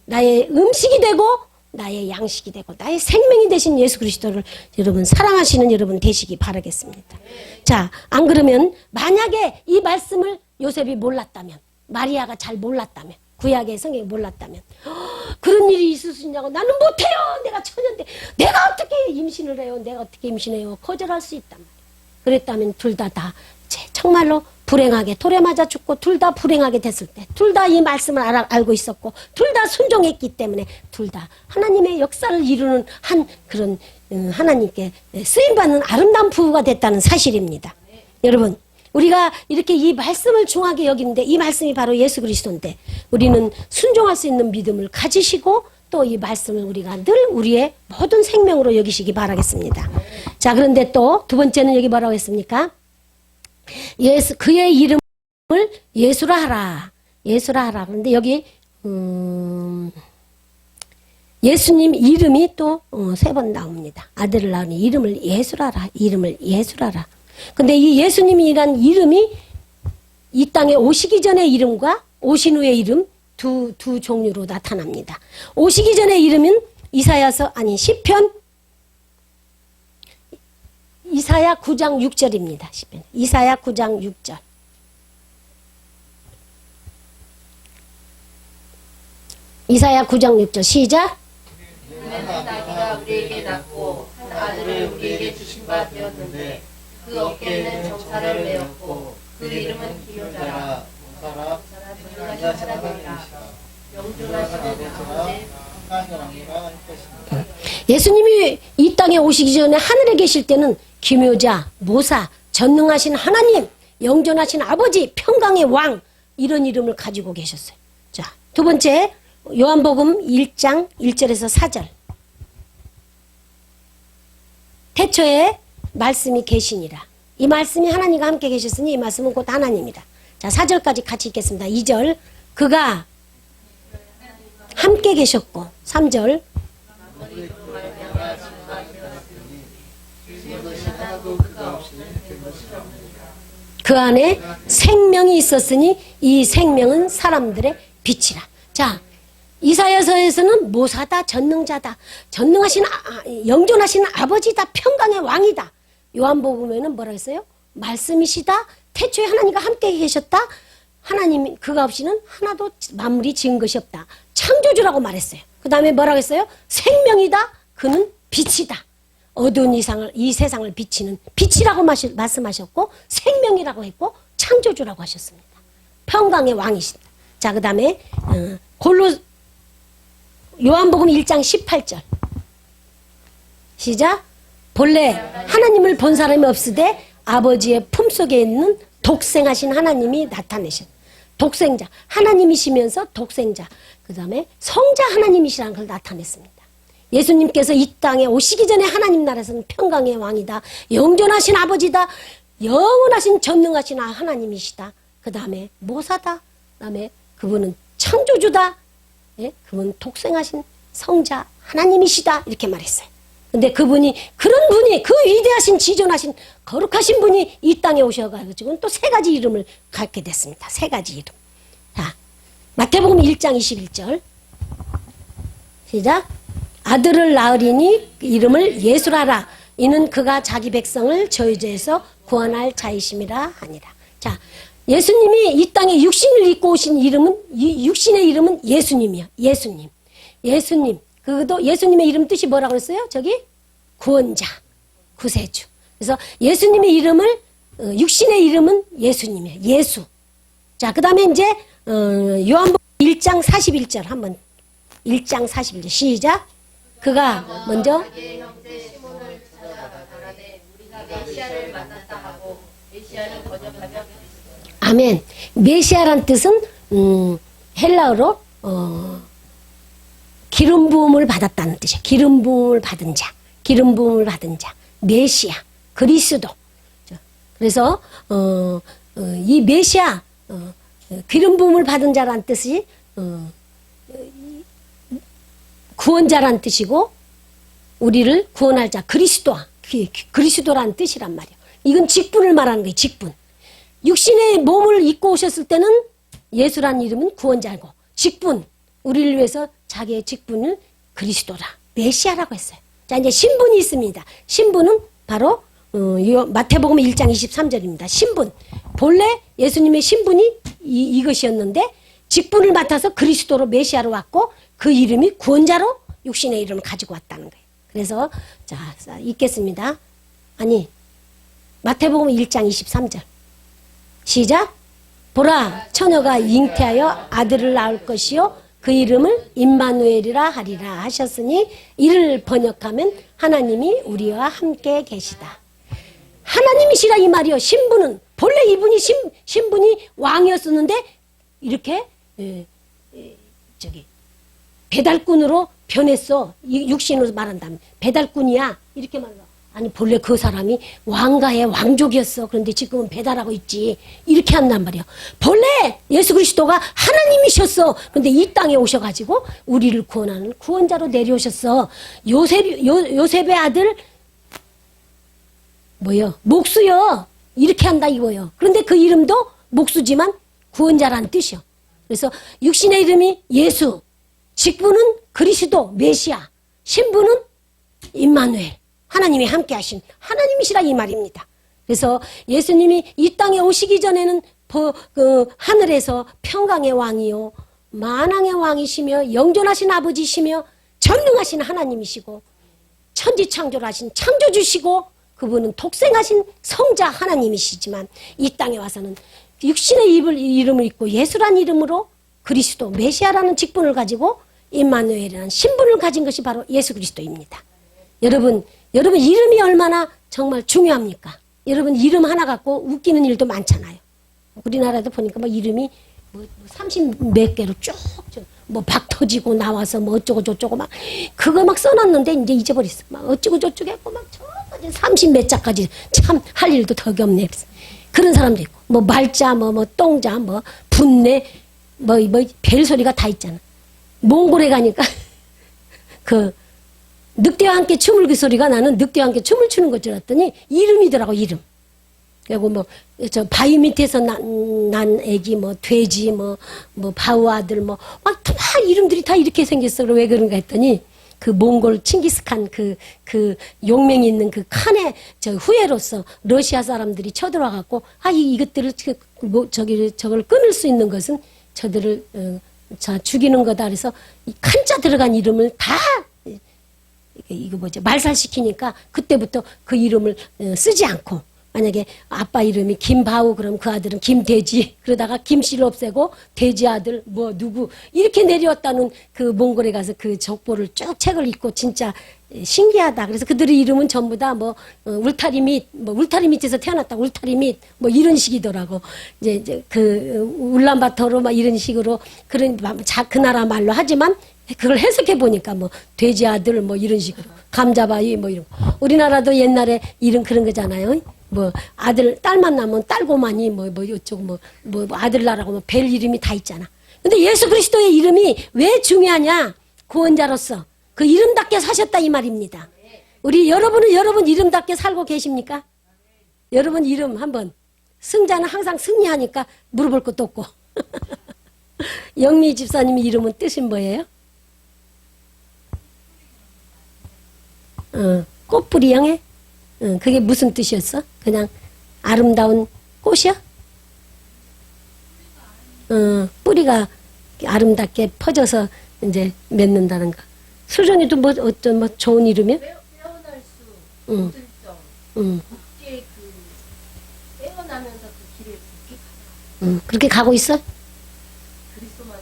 나의 음식이 되고 나의 양식이 되고 나의 생명이 되신 예수 그리스도를 여러분 사랑하시는 여러분 되시기 바라겠습니다. 자, 안 그러면 만약에 이 말씀을 요셉이 몰랐다면 마리아가 잘 몰랐다면 구약의 성경이 몰랐다면 그런 일이 있을 수 있냐고 나는 못해요. 내가 처녀인데 내가 어떻게 임신을 해요. 내가 어떻게 임신해요. 거절할 수 있단 말이에요. 그랬다면 둘 다 정말로 불행하게 돌에 맞아 죽고 둘 다 불행하게 됐을 때 둘 다 이 말씀을 알고 있었고 둘 다 순종했기 때문에 둘 다 하나님의 역사를 이루는 한 그런 하나님께 쓰임받는 아름다운 부부가 됐다는 사실입니다. 여러분 우리가 이렇게 이 말씀을 중하게 여기는데 이 말씀이 바로 예수 그리스도인데 우리는 순종할 수 있는 믿음을 가지시고 또 이 말씀을 우리가 늘 우리의 모든 생명으로 여기시기 바라겠습니다. 자 그런데 또 두 번째는 여기 뭐라고 했습니까? 그의 이름을 예수라 하라. 예수라 하라. 그런데 여기 예수님 이름이 또 세 번 나옵니다. 아들을 낳으니 이름을 예수라 하라. 이름을 예수라 하라. 근데 이 예수님이란 이름이 이 땅에 오시기 전의 이름과 오신 후의 이름 두 종류로 나타납니다. 오시기 전의 이름은 시편 이사야 9장 6절입니다. 이사야 9장 6절. 이사야 9장 6절 시작. 한 아기가 우리에게 낳고 한 아들을 우리에게 주신 바 되었는데 그 어깨에는 정사를 메었고 그 이름은 기묘자라 모사라 전능하신 하나님이라 영존하시는 아버지 강한 왕이라 할 것입니다. 예수님이 이 땅에 오시기 전에 하늘에 계실 때는 기묘자, 모사, 전능하신 하나님, 영존하신 아버지, 평강의 왕 이런 이름을 가지고 계셨어요. 자, 두 번째 요한복음 1장 1절에서 4절. 태초에 말씀이 계시니라. 이 말씀이 하나님과 함께 계셨으니 이 말씀은 곧 하나님이다. 자, 4절까지 같이 읽겠습니다. 2절 그가 함께 계셨고 3절 그 안에 생명이 있었으니 이 생명은 사람들의 빛이라. 자, 이사야서에서는 모사다, 전능자다, 전능하신 영존하신 아버지다, 평강의 왕이다. 요한복음에는 뭐라 했어요? 말씀이시다. 태초에 하나님과 함께 계셨다. 하나님 그가 없이는 하나도 만물이 지은 것이 없다. 창조주라고 말했어요. 그 다음에 뭐라고 했어요? 생명이다. 그는 빛이다. 어두운 이 세상을 비치는 빛이라고 말씀하셨고 생명이라고 했고 창조주라고 하셨습니다. 평강의 왕이시다. 자, 그 다음에 요한복음 1장 18절 시작. 본래 하나님을 본 사람이 없으되 아버지의 품속에 있는 독생하신 하나님이 나타내신 독생자 하나님이시면서 독생자 그 다음에 성자 하나님이시라는 걸 나타냈습니다. 예수님께서 이 땅에 오시기 전에 하나님 나라에서는 평강의 왕이다. 영존하신 아버지다. 영원하신 전능하신 하나님이시다. 그 다음에 모사다. 그 다음에 그분은 창조주다. 예? 그분은 독생하신 성자 하나님이시다. 이렇게 말했어요. 근데 그분이 그런 분이 그 위대하신 지존하신 거룩하신 분이 이 땅에 오셔가지고 또 세 가지 이름을 갖게 됐습니다. 세 가지 이름. 자, 마태복음 1장 21절 시작. 아들을 낳으리니 이름을 예수라라. 이는 그가 자기 백성을 저희 죄에서 구원할 자이심이라 하니라. 자, 예수님이 이 땅에 육신을 입고 오신 이름은 육신의 이름은 예수님이야. 예수님. 예수님. 그것도 예수님의 이름 뜻이 뭐라고 그랬어요? 저기 구원자, 구세주. 그래서 예수님의 이름을 육신의 이름은 예수님이에요. 예수. 자, 그다음에 이제 요한복음 1장 41절 한번 1장 41절 시작. 그가 먼저 아멘. 메시아란 뜻은 헬라어로 기름 부음을 받았다는 뜻이에요. 기름 부음을 받은 자, 기름 부음을 받은 자, 메시아, 그리스도. 그래서 이 메시아, 기름 부음을 받은 자란 뜻이 구원자란 뜻이고 우리를 구원할 자, 그리스도란 뜻이란 말이에요. 이건 직분을 말하는 거예요. 직분. 육신의 몸을 입고 오셨을 때는 예수란 이름은 구원자고 직분, 우리를 위해서 자기의 직분을 그리스도라, 메시아라고 했어요. 자, 이제 신분이 있습니다. 신분은 바로 마태복음 1장 23절입니다. 신분. 본래 예수님의 신분이 이것이었는데 직분을 맡아서 그리스도로 메시아로 왔고 그 이름이 구원자로 육신의 이름을 가지고 왔다는 거예요. 그래서 자, 읽겠습니다. 아니, 마태복음 1장 23절. 시작. 보라, 처녀가 잉태하여 아들을 낳을 것이요 그 이름을 임마누엘이라 하리라 하셨으니 이를 번역하면 하나님이 우리와 함께 계시다. 하나님이시라 이 말이요. 신부는 본래 이분이 신분이 왕이었었는데 이렇게 배달꾼으로 변했어. 육신으로 말한다면 배달꾼이야 이렇게 말해. 아니 본래 그 사람이 왕가의 왕족이었어. 그런데 지금은 배달하고 있지. 이렇게 한단 말이야. 본래 예수 그리스도가 하나님이셨어. 그런데 이 땅에 오셔가지고 우리를 구원하는 구원자로 내려오셨어. 요셉의 아들 뭐요? 목수요. 이렇게 한다 이거요. 그런데 그 이름도 목수지만 구원자라는 뜻이요. 그래서 육신의 이름이 예수, 직분은 그리스도, 메시아, 신분은 임마누엘, 하나님이 함께 하신 하나님이시라 이 말입니다. 그래서 예수님이 이 땅에 오시기 전에는 하늘에서 평강의 왕이요 만왕의 왕이시며 영존하신 아버지시며 전능하신 하나님이시고 천지창조를 하신 창조주시고 그분은 독생하신 성자 하나님이시지만 이 땅에 와서는 육신의 이름을 입고 예수란 이름으로 그리스도 메시아라는 직분을 가지고 임마누엘이라는 신분을 가진 것이 바로 예수 그리스도입니다. 여러분 이름이 얼마나 정말 중요합니까? 여러분 이름 하나 갖고 웃기는 일도 많잖아요. 우리나라도 보니까 뭐 이름이 뭐 30몇 개로 쭉쭉 뭐 박 터지고 나와서 뭐 어쩌고 저쩌고 막 그거 막 써놨는데 이제 잊어버렸어. 막 어쩌고 저쩌고 했고 막 저까지 30몇 자까지 참 할 일도 덕이 없네. 그런 사람도 있고 뭐 말자 뭐 똥자 뭐 분내 뭐 별소리가 다 있잖아. 몽골에 가니까 그 늑대와 함께 춤을 그 소리가 나는 늑대와 함께 춤을 추는 것 줄 알았더니 이름이더라고 이름. 그리고 뭐 저 바위 밑에서 난 애기 뭐 돼지 뭐 바우 아들 뭐 막 다 이름들이 다 이렇게 생겼어. 왜 그런가 했더니 그 몽골 칭기스칸 그 용맹이 있는 그 칸의 저 후예로서 러시아 사람들이 쳐들어와 갖고 이것들을 저걸 끊을 수 있는 것은 저들을 죽이는 거다. 그래서 이 칸자 들어간 이름을 다 이거 뭐죠 말살시키니까 그때부터 그 이름을 쓰지 않고 만약에 아빠 이름이 김바우 그럼 그 아들은 김돼지 그러다가 김씨를 없애고 돼지 아들 뭐 누구 이렇게 내려왔다는 그 몽골에 가서 그 족보를 쭉 책을 읽고 진짜 신기하다. 그래서 그들의 이름은 전부 다 뭐 울타리 밑에서 태어났다 울타리 밑 뭐 이런 식이더라고. 이제 그 울란바토르 막 이런 식으로 그런 그 나라 말로 하지만 그걸 해석해 보니까 뭐 돼지 아들 뭐 이런 식으로 감자바위 뭐 이런 거. 우리나라도 옛날에 이름 그런 거잖아요. 뭐 아들 딸만 나면 딸고만이 뭐 어쩌고 뭐 아들나라고 뭐 별 이름이 다 있잖아. 근데 예수 그리스도의 이름이 왜 중요하냐? 구원자로서 그 이름답게 사셨다 이 말입니다. 우리 여러분은 여러분 이름답게 살고 계십니까? 여러분 이름 한번 승자는 항상 승리하니까 물어볼 것도 없고 영미 집사님 이름은 뜻이 뭐예요? 꽃뿌리 형에? 그게 무슨 뜻이었어? 그냥 아름다운 꽃이야? 뿌리가 아름답게 퍼져서 이제 맺는다는 거. 수정이도 뭐 어떤 뭐 좋은 이름이야? 빼어날 수 없을 정. 굳게 빼어나면서 그 길을 굳게 가다. 그렇게 가고 있어? 그리스도만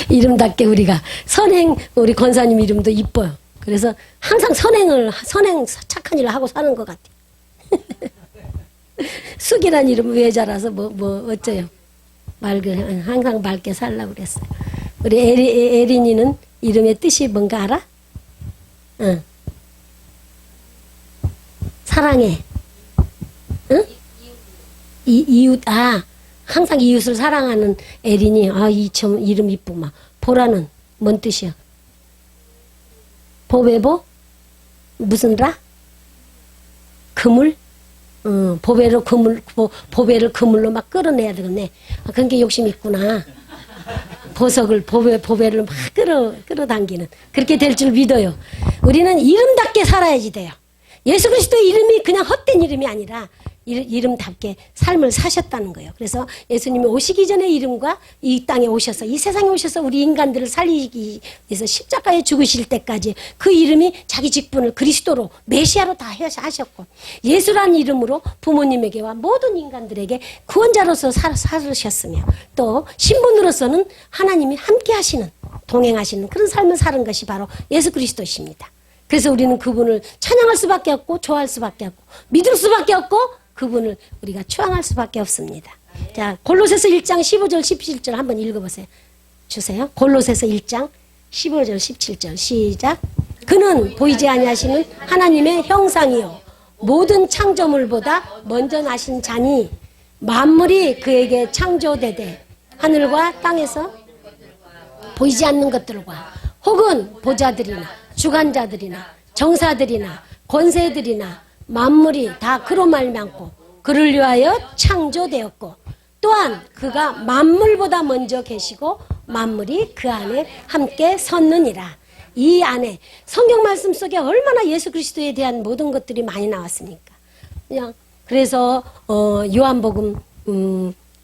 이름답게 우리가 선행 우리 권사님 이름도 이뻐요. 그래서 항상 선행 착한 일을 하고 사는 것 같아. 숙이란 이름 외자라서 뭐 어째요? 항상 맑게 살라고 그랬어요. 우리 에린이는 이름의 뜻이 뭔가 알아? 응. 사랑해. 응? 이웃. 항상 이웃을 사랑하는 에린이. 이 이름 이쁘마. 보라는 뭔 뜻이야? 보배보? 무슨 라? 그물? 보배를 그물로 막 끌어내야 되겠네. 그런 게 욕심 있구나. 보석을, 보배를 막 끌어당기는. 그렇게 될 줄 믿어요. 우리는 이름답게 살아야지 돼요. 예수 그리스도의 이름이 그냥 헛된 이름이 아니라 이름답게 삶을 사셨다는 거예요. 그래서 예수님이 오시기 전에 이름과 이 땅에 오셔서 이 세상에 오셔서 우리 인간들을 살리기 위해서 십자가에 죽으실 때까지 그 이름이 자기 직분을 그리스도로 메시아로 다 하셨고 예수라는 이름으로 부모님에게와 모든 인간들에게 구원자로서 살으셨으며 또 신분으로서는 하나님이 함께 하시는 동행하시는 그런 삶을 사는 것이 바로 예수 그리스도십니다. 그래서 우리는 그분을 찬양할 수밖에 없고 좋아할 수밖에 없고 믿을 수밖에 없고 그분을 우리가 추앙할 수밖에 없습니다. 자, 골로새서 1장 15절 17절 한번 읽어보세요. 주세요. 골로새서 1장 15절 17절 시작. 그는 보이지 아니하시는 하나님의 형상이요 모든 창조물보다 먼저 나신 자니 만물이 그에게 창조되되 하늘과 땅에서 보이지 않는 것들과 혹은 보좌들이나 주관자들이나 정사들이나 권세들이나 만물이 다 그로 말미암고 그를 위하여 창조되었고 또한 그가 만물보다 먼저 계시고 만물이 그 안에 함께 섰느니라. 이 안에 성경 말씀 속에 얼마나 예수 그리스도에 대한 모든 것들이 많이 나왔습니까? 그냥 그래서 요한복음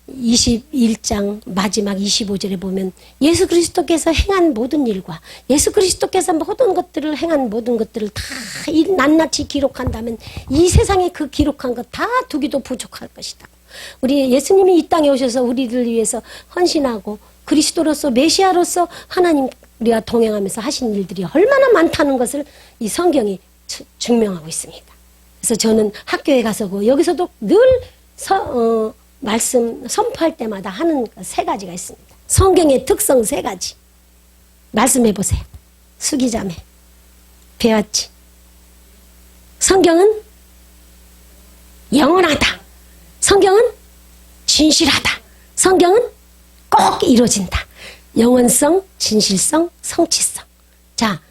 21장 마지막 25절에 보면 예수 그리스도께서 행한 모든 일과 예수 그리스도께서 모든 것들을 행한 모든 것들을 다 낱낱이 기록한다면 이 세상에 그 기록한 것 다 두기도 부족할 것이다. 우리 예수님이 이 땅에 오셔서 우리를 위해서 헌신하고 그리스도로서 메시아로서 하나님 우리와 동행하면서 하신 일들이 얼마나 많다는 것을 이 성경이 증명하고 있습니다. 그래서 저는 학교에 가서고 여기서도 늘 말씀 선포할 때마다 하는 세 가지가 있습니다. 성경의 특성 세 가지. 말씀해 보세요. 수기자매. 배웠지? 성경은 영원하다. 성경은 진실하다. 성경은 꼭 이루어진다. 영원성, 진실성, 성취성. 자,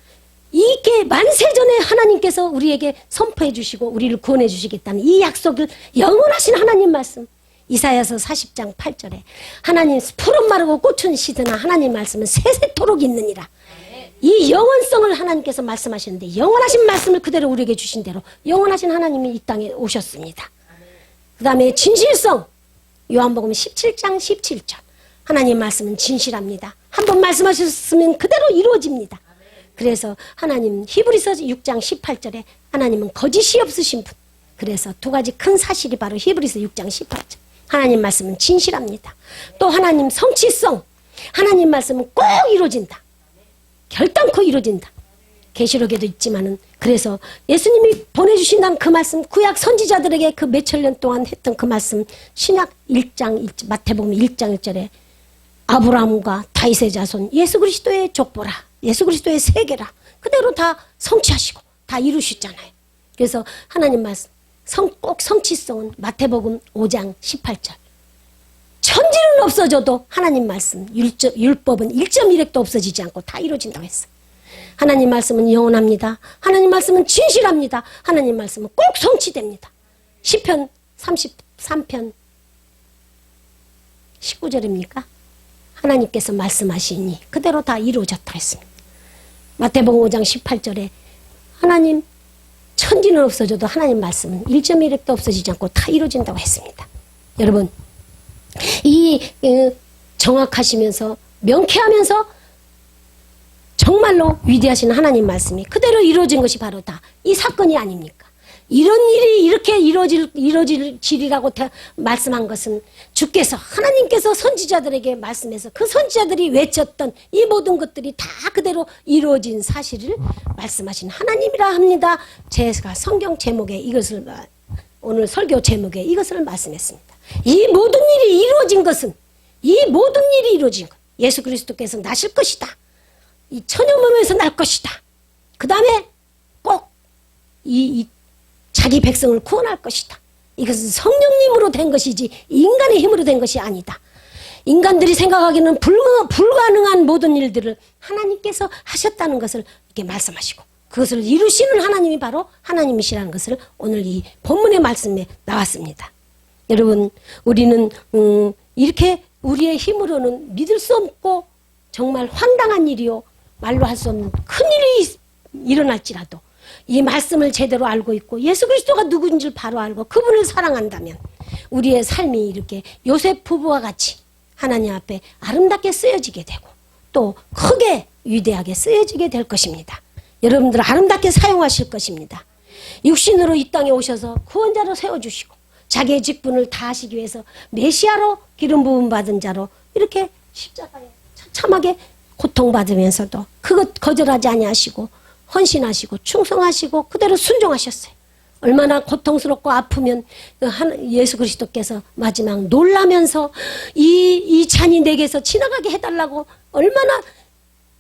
이게 만세전에 하나님께서 우리에게 선포해 주시고 우리를 구원해 주시겠다는 이 약속을 영원하신 하나님 말씀. 이사야서 40장 8절에 하나님 푸른 마르고 꽃은 시드나 하나님 말씀은 세세토록 있느니라. 이 영원성을 하나님께서 말씀하셨는데 영원하신 말씀을 그대로 우리에게 주신 대로 영원하신 하나님이 이 땅에 오셨습니다. 그 다음에 진실성 요한복음 17장 17절 하나님 말씀은 진실합니다. 한번 말씀하셨으면 그대로 이루어집니다. 그래서 하나님 히브리서 6장 18절에 하나님은 거짓이 없으신 분. 그래서 두 가지 큰 사실이 바로 히브리서 6장 18절 하나님 말씀은 진실합니다. 또 하나님 성취성 하나님 말씀은 꼭 이루어진다. 결단코 이루어진다. 계시록에도 있지만은 그래서 예수님이 보내주신다는 그 말씀 구약 선지자들에게 그 몇천 년 동안 했던 그 말씀 신약 1장 마태복음 1장 1절에 아브라함과 다윗의 자손 예수 그리스도의 족보라 예수 그리스도의 세계라 그대로 다 성취하시고 다 이루셨잖아요. 그래서 하나님 말씀 꼭 성취성은 마태복음 5장 18절 천지는 없어져도 하나님 말씀 율법은 1.1획도 없어지지 않고 다 이루어진다고 했어요. 하나님 말씀은 영원합니다. 하나님 말씀은 진실합니다. 하나님 말씀은 꼭 성취됩니다. 시편 33편 19절입니까? 하나님께서 말씀하시니 그대로 다 이루어졌다 했습니다. 마태복음 5장 18절에 하나님 천지는 없어져도 하나님 말씀은 1.1획도 없어지지 않고 다 이루어진다고 했습니다. 여러분 이 정확하시면서 명쾌하면서 정말로 위대하신 하나님 말씀이 그대로 이루어진 것이 바로 다 이 사건이 아닙니까? 이런 일이 이렇게 이루어질이라고 말씀한 것은 주께서 하나님께서 선지자들에게 말씀해서 그 선지자들이 외쳤던 이 모든 것들이 다 그대로 이루어진 사실을 말씀하신 하나님이라 합니다. 제가 성경 제목에 이것을 오늘 설교 제목에 이것을 말씀했습니다. 이 모든 일이 이루어진 것은 이 모든 일이 이루어진 것 예수 그리스도께서 나실 것이다. 이 천여만원에서 날 것이다. 그 다음에 꼭 이 자기 백성을 구원할 것이다. 이것은 성령님으로 된 것이지 인간의 힘으로 된 것이 아니다. 인간들이 생각하기는 불가능한 모든 일들을 하나님께서 하셨다는 것을 이렇게 말씀하시고 그것을 이루시는 하나님이 바로 하나님이시라는 것을 오늘 이 본문의 말씀에 나왔습니다. 여러분 우리는 이렇게 우리의 힘으로는 믿을 수 없고 정말 황당한 일이요 말로 할 수 없는 큰일이 일어날지라도 이 말씀을 제대로 알고 있고 예수 그리스도가 누구인지를 바로 알고 그분을 사랑한다면 우리의 삶이 이렇게 요셉 부부와 같이 하나님 앞에 아름답게 쓰여지게 되고 또 크게 위대하게 쓰여지게 될 것입니다. 여러분들 아름답게 사용하실 것입니다. 육신으로 이 땅에 오셔서 구원자로 세워주시고 자기의 직분을 다하시기 위해서 메시아로 기름 부음 받은 자로 이렇게 십자가에 처참하게 고통받으면서도 그것 거절하지 아니하시고 헌신하시고 충성하시고 그대로 순종하셨어요. 얼마나 고통스럽고 아프면 예수 그리스도께서 마지막 놀라면서 이 잔이 내게서 지나가게 해달라고 얼마나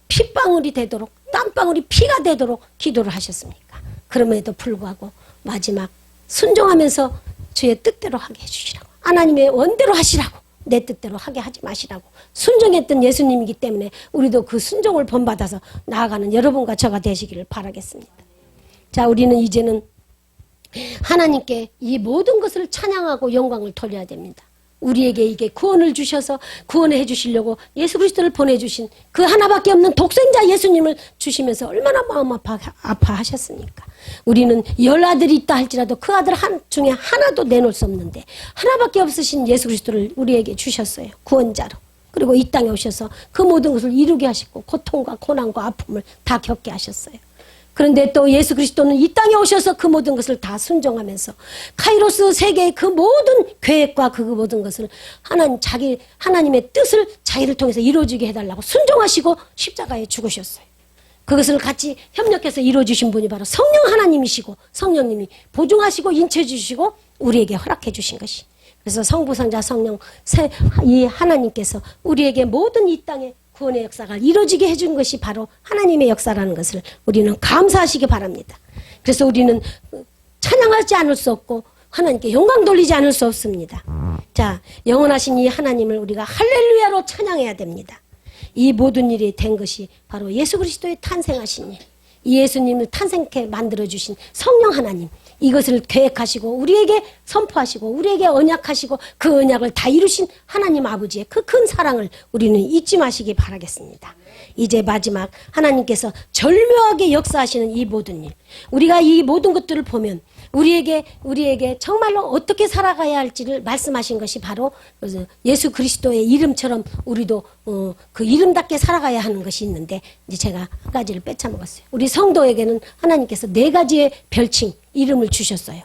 핏방울이 되도록 땀방울이 피가 되도록 기도를 하셨습니까? 그럼에도 불구하고 마지막 순종하면서 주의 뜻대로 하게 해주시라고 하나님의 원대로 하시라고 내 뜻대로 하게 하지 마시라고 순종했던 예수님이기 때문에 우리도 그 순종을 본받아서 나아가는 여러분과 저가 되시기를 바라겠습니다. 자, 우리는 이제는 하나님께 이 모든 것을 찬양하고 영광을 돌려야 됩니다. 우리에게 이게 구원을 주셔서 구원해 주시려고 예수 그리스도를 보내주신 그 하나밖에 없는 독생자 예수님을 주시면서 얼마나 마음 아파하셨습니까? 우리는 10아들이 있다 할지라도 그 아들 중에 하나도 내놓을 수 없는데 하나밖에 없으신 예수 그리스도를 우리에게 주셨어요. 구원자로. 그리고 이 땅에 오셔서 그 모든 것을 이루게 하시고 고통과 고난과 아픔을 다 겪게 하셨어요. 그런데 또 예수 그리스도는 이 땅에 오셔서 그 모든 것을 다 순종하면서 카이로스 세계의 그 모든 계획과 그 모든 것을 하나님의 뜻을 자기를 통해서 이루어지게 해달라고 순종하시고 십자가에 죽으셨어요. 그것을 같이 협력해서 이루어주신 분이 바로 성령 하나님이시고 성령님이 보증하시고 인쳐해 주시고 우리에게 허락해 주신 것이. 그래서 성부 성자 성령 이 하나님께서 우리에게 모든 이 땅에 구원의 역사가 이루어지게 해준 것이 바로 하나님의 역사라는 것을 우리는 감사하시기 바랍니다. 그래서 우리는 찬양하지 않을 수 없고 하나님께 영광 돌리지 않을 수 없습니다. 자, 영원하신 이 하나님을 우리가 할렐루야로 찬양해야 됩니다. 이 모든 일이 된 것이 바로 예수 그리스도의 탄생하신 일, 이 예수님을 탄생케 만들어주신 성령 하나님, 이것을 계획하시고 우리에게 선포하시고 우리에게 언약하시고 그 언약을 다 이루신 하나님 아버지의 그 큰 사랑을 우리는 잊지 마시기 바라겠습니다. 이제 마지막 하나님께서 절묘하게 역사하시는 이 모든 일, 우리가 이 모든 것들을 보면 우리에게 정말로 어떻게 살아가야 할지를 말씀하신 것이 바로 예수 그리스도의 이름처럼 우리도 그 이름답게 살아가야 하는 것이 있는데 이제 제가 한 가지를 빼쳐먹었어요. 우리 성도에게는 하나님께서 4가지의 별칭 이름을 주셨어요.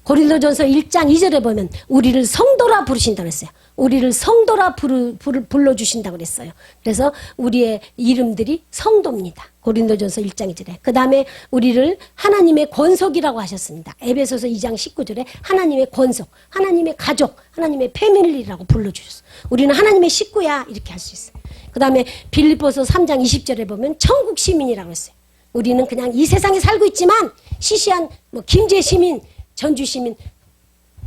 고린도전서 1장 2절에 보면 우리를 성도라 부르신다고 했어요. 우리를 성도라 불러주신다고 그랬어요. 그래서 우리의 이름들이 성도입니다. 고린도전서 1장 2절에. 그 다음에 우리를 하나님의 권속이라고 하셨습니다. 에베소서 2장 19절에 하나님의 권속, 하나님의 가족, 하나님의 패밀리라고 불러주셨어요. 우리는 하나님의 식구야 이렇게 할 수 있어요. 그 다음에 빌립보서 3장 20절에 보면 천국 시민이라고 했어요. 우리는 그냥 이 세상에 살고 있지만 시시한 김제 시민, 전주 시민,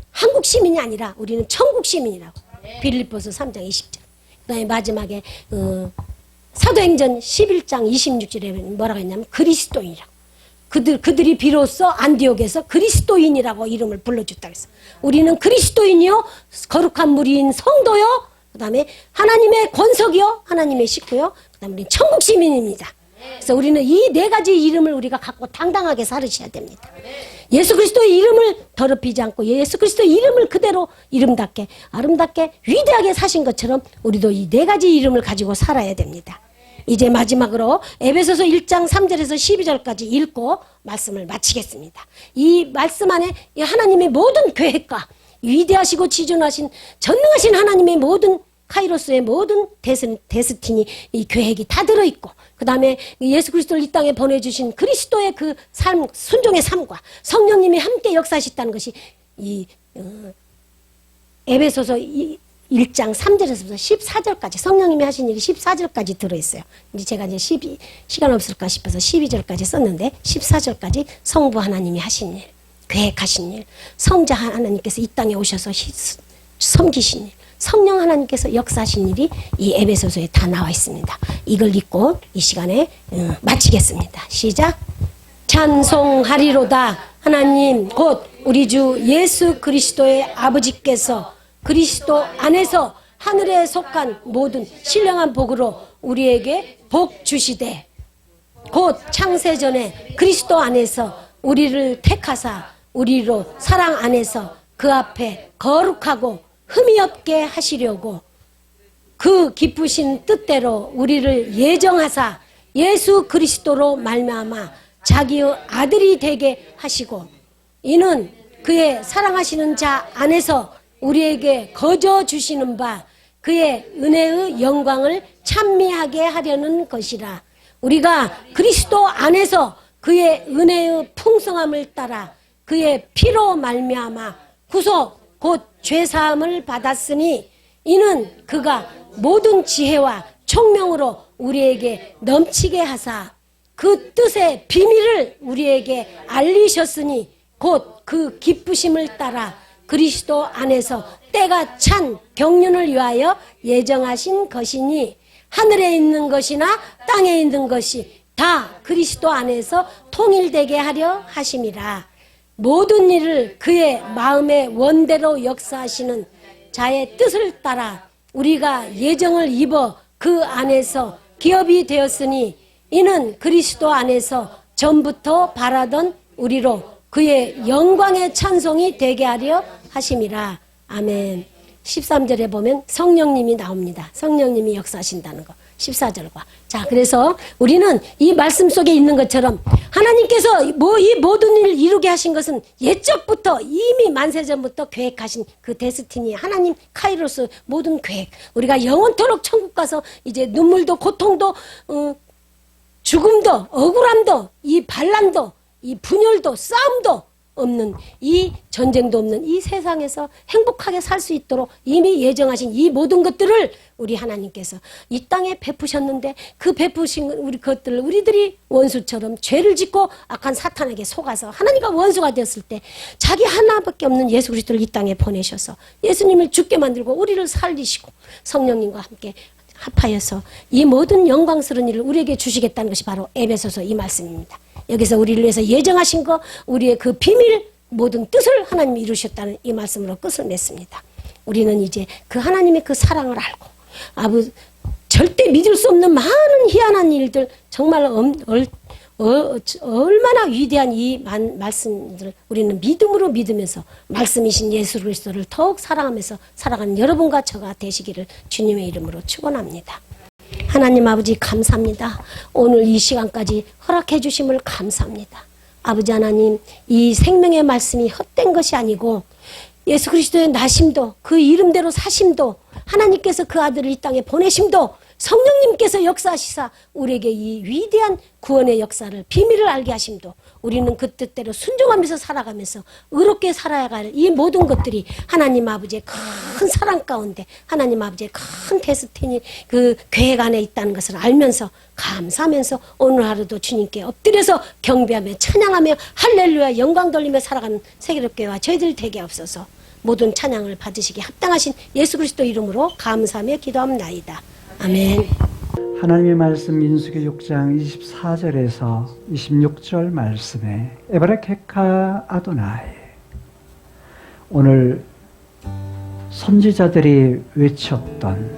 한국 시민이 아니라 우리는 천국 시민이라고. 빌립보서 3장 20절. 그 다음에 마지막에 사도행전 11장 26절에 뭐라고 했냐면 그리스도인이라고. 그들이 비로소 안디옥에서 그리스도인이라고 이름을 불러줬다고 했어요. 우리는 그리스도인이요, 거룩한 무리인 성도요, 그 다음에 하나님의 권속이요, 하나님의 식구요, 그 다음에 우리는 천국 시민입니다. 그래서 우리는 이 4가지 이름을 우리가 갖고 당당하게 살으셔야 됩니다. 예수 그리스도의 이름을 더럽히지 않고 예수 그리스도의 이름을 그대로 이름답게 아름답게 위대하게 사신 것처럼 우리도 이 4가지 이름을 가지고 살아야 됩니다. 이제 마지막으로 에베소서 1장 3절에서 12절까지 읽고 말씀을 마치겠습니다. 이 말씀 안에 하나님의 모든 계획과 위대하시고 지존하신 전능하신 하나님의 모든 카이로스의 모든 데스티니 이 계획이 다 들어있고 그 다음에 예수 그리스도를 이 땅에 보내주신 그리스도의 그 삶, 순종의 삶과 성령님이 함께 역사하셨다는 것이 이 에베소서 1장 3절에서부터 14절까지 성령님이 하신 일이 14절까지 들어있어요. 이제 제가 이제 시간 없을까 싶어서 12절까지 썼는데 14절까지 성부 하나님이 하신 일, 계획하신 일, 성자 하나님께서 이 땅에 오셔서 섬기신 일, 성령 하나님께서 역사하신 일이 이 에베소서에 다 나와 있습니다. 이걸 읽고 이 시간에 마치겠습니다. 시작. 찬송하리로다. 하나님 곧 우리 주 예수 그리스도의 아버지께서 그리스도 안에서 하늘에 속한 모든 신령한 복으로 우리에게 복 주시되 곧 곧 창세전에 그리스도 안에서 우리를 택하사 우리로 사랑 안에서 그 앞에 거룩하고 흠이 없게 하시려고 그 기쁘신 뜻대로 우리를 예정하사 예수 그리스도로 말미암아 자기의 아들이 되게 하시고 이는 그의 사랑하시는 자 안에서 우리에게 거저 주시는 바 그의 은혜의 영광을 찬미하게 하려는 것이라. 우리가 그리스도 안에서 그의 은혜의 풍성함을 따라 그의 피로 말미암아 구속 곧 죄사함을 받았으니 이는 그가 모든 지혜와 총명으로 우리에게 넘치게 하사 그 뜻의 비밀을 우리에게 알리셨으니 곧 그 기쁘심을 따라 그리스도 안에서 때가 찬 경륜을 위하여 예정하신 것이니 하늘에 있는 것이나 땅에 있는 것이 다 그리스도 안에서 통일되게 하려 하심이라. 모든 일을 그의 마음의 원대로 역사하시는 자의 뜻을 따라 우리가 예정을 입어 그 안에서 기업이 되었으니 이는 그리스도 안에서 전부터 바라던 우리로 그의 영광의 찬송이 되게 하려 하심이라. 아멘. 13절에 보면 성령님이 나옵니다. 성령님이 역사하신다는 거. 14절과. 자, 그래서 우리는 이 말씀 속에 있는 것처럼 하나님께서 이 모든 일을 이루게 하신 것은 옛적부터 이미 만세전부터 계획하신 그 데스티니 하나님 카이로스 모든 계획. 우리가 영원토록 천국 가서 이제 눈물도 고통도 죽음도 억울함도 이 반란도 이 분열도 싸움도 없는 이 전쟁도 없는 이 세상에서 행복하게 살 수 있도록 이미 예정하신 이 모든 것들을 우리 하나님께서 이 땅에 베푸셨는데 그 베푸신 우리 것들을 우리들이 원수처럼 죄를 짓고 악한 사탄에게 속아서 하나님과 원수가 되었을 때 자기 하나밖에 없는 예수 그리스도를 이 땅에 보내셔서 예수님을 죽게 만들고 우리를 살리시고 성령님과 함께 합하여서 이 모든 영광스러운 일을 우리에게 주시겠다는 것이 바로 에베소서 이 말씀입니다. 여기서 우리를 위해서 예정하신 거 우리의 그 비밀 모든 뜻을 하나님이 이루셨다는 이 말씀으로 끝을 맺습니다. 우리는 이제 그 하나님의 그 사랑을 알고 절대 믿을 수 없는 많은 희한한 일들 정말 얼마나 위대한 이 말씀들을 우리는 믿음으로 믿으면서 말씀이신 예수 그리스도를 더욱 사랑하면서 살아가는 여러분과 저가 되시기를 주님의 이름으로 축원합니다. 하나님 아버지 감사합니다. 오늘 이 시간까지 허락해 주심을 감사합니다. 아버지 하나님 이 생명의 말씀이 헛된 것이 아니고 예수 그리스도의 나심도 그 이름대로 사심도 하나님께서 그 아들을 이 땅에 보내심도 성령님께서 역사하시사 우리에게 이 위대한 구원의 역사를 비밀을 알게 하심도 우리는 그 뜻대로 순종하면서 살아가면서 의롭게 살아야 할 이 모든 것들이 하나님 아버지의 큰 사랑 가운데 하나님 아버지의 큰 데스티니 그 계획 안에 있다는 것을 알면서 감사하면서 오늘 하루도 주님께 엎드려서 경배하며 찬양하며 할렐루야 영광 돌리며 살아가는 세계롭게와 저희들 되게 없어서 모든 찬양을 받으시기 합당하신 예수 그리스도 이름으로 감사하며 기도합나이다. 아멘. 하나님의 말씀 민수기 6장 24절에서 26절 말씀에 에브라케카 아도나이 오늘 선지자들이 외쳤던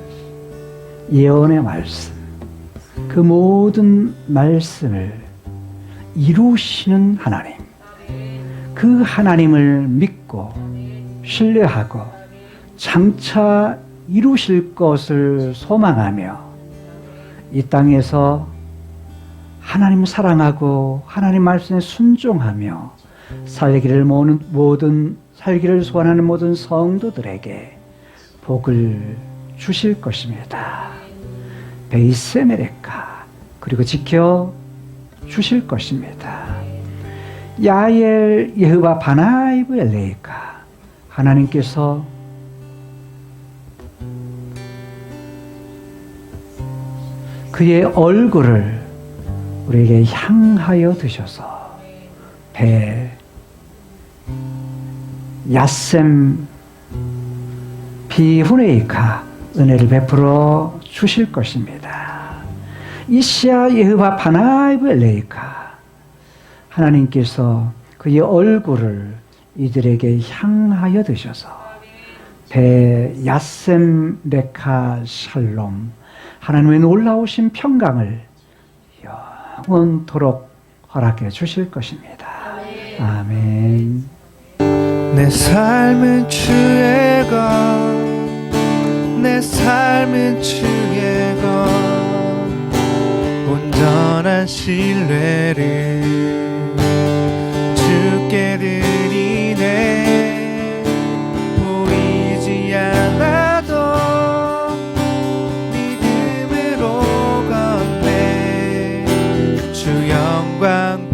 예언의 말씀 그 모든 말씀을 이루시는 하나님 그 하나님을 믿고 신뢰하고 장차 이루실 것을 소망하며 이 땅에서 하나님 사랑하고 하나님 말씀에 순종하며 살기를 소원하는 모든 성도들에게 복을 주실 것입니다. 베이세메레카 그리고 지켜 주실 것입니다. 야엘 예흐바 바나이브 엘레이카 하나님께서 그의 얼굴을 우리에게 향하여 드셔서 배 야셈 비후네이카 은혜를 베풀어 주실 것입니다. 이시아 예흐바 파나이브 엘레이카 하나님께서 그의 얼굴을 이들에게 향하여 드셔서 배 야셈 레카 샬롬 하나님의 놀라우신 평강을 영원토록 허락해 주실 것입니다. 아멘. 내 삶은 주의 것, 내 삶은 주의 것, 온전한 신뢰를 주께 드리네. 보이지 않아도 믿음으로 걷네. 주 영광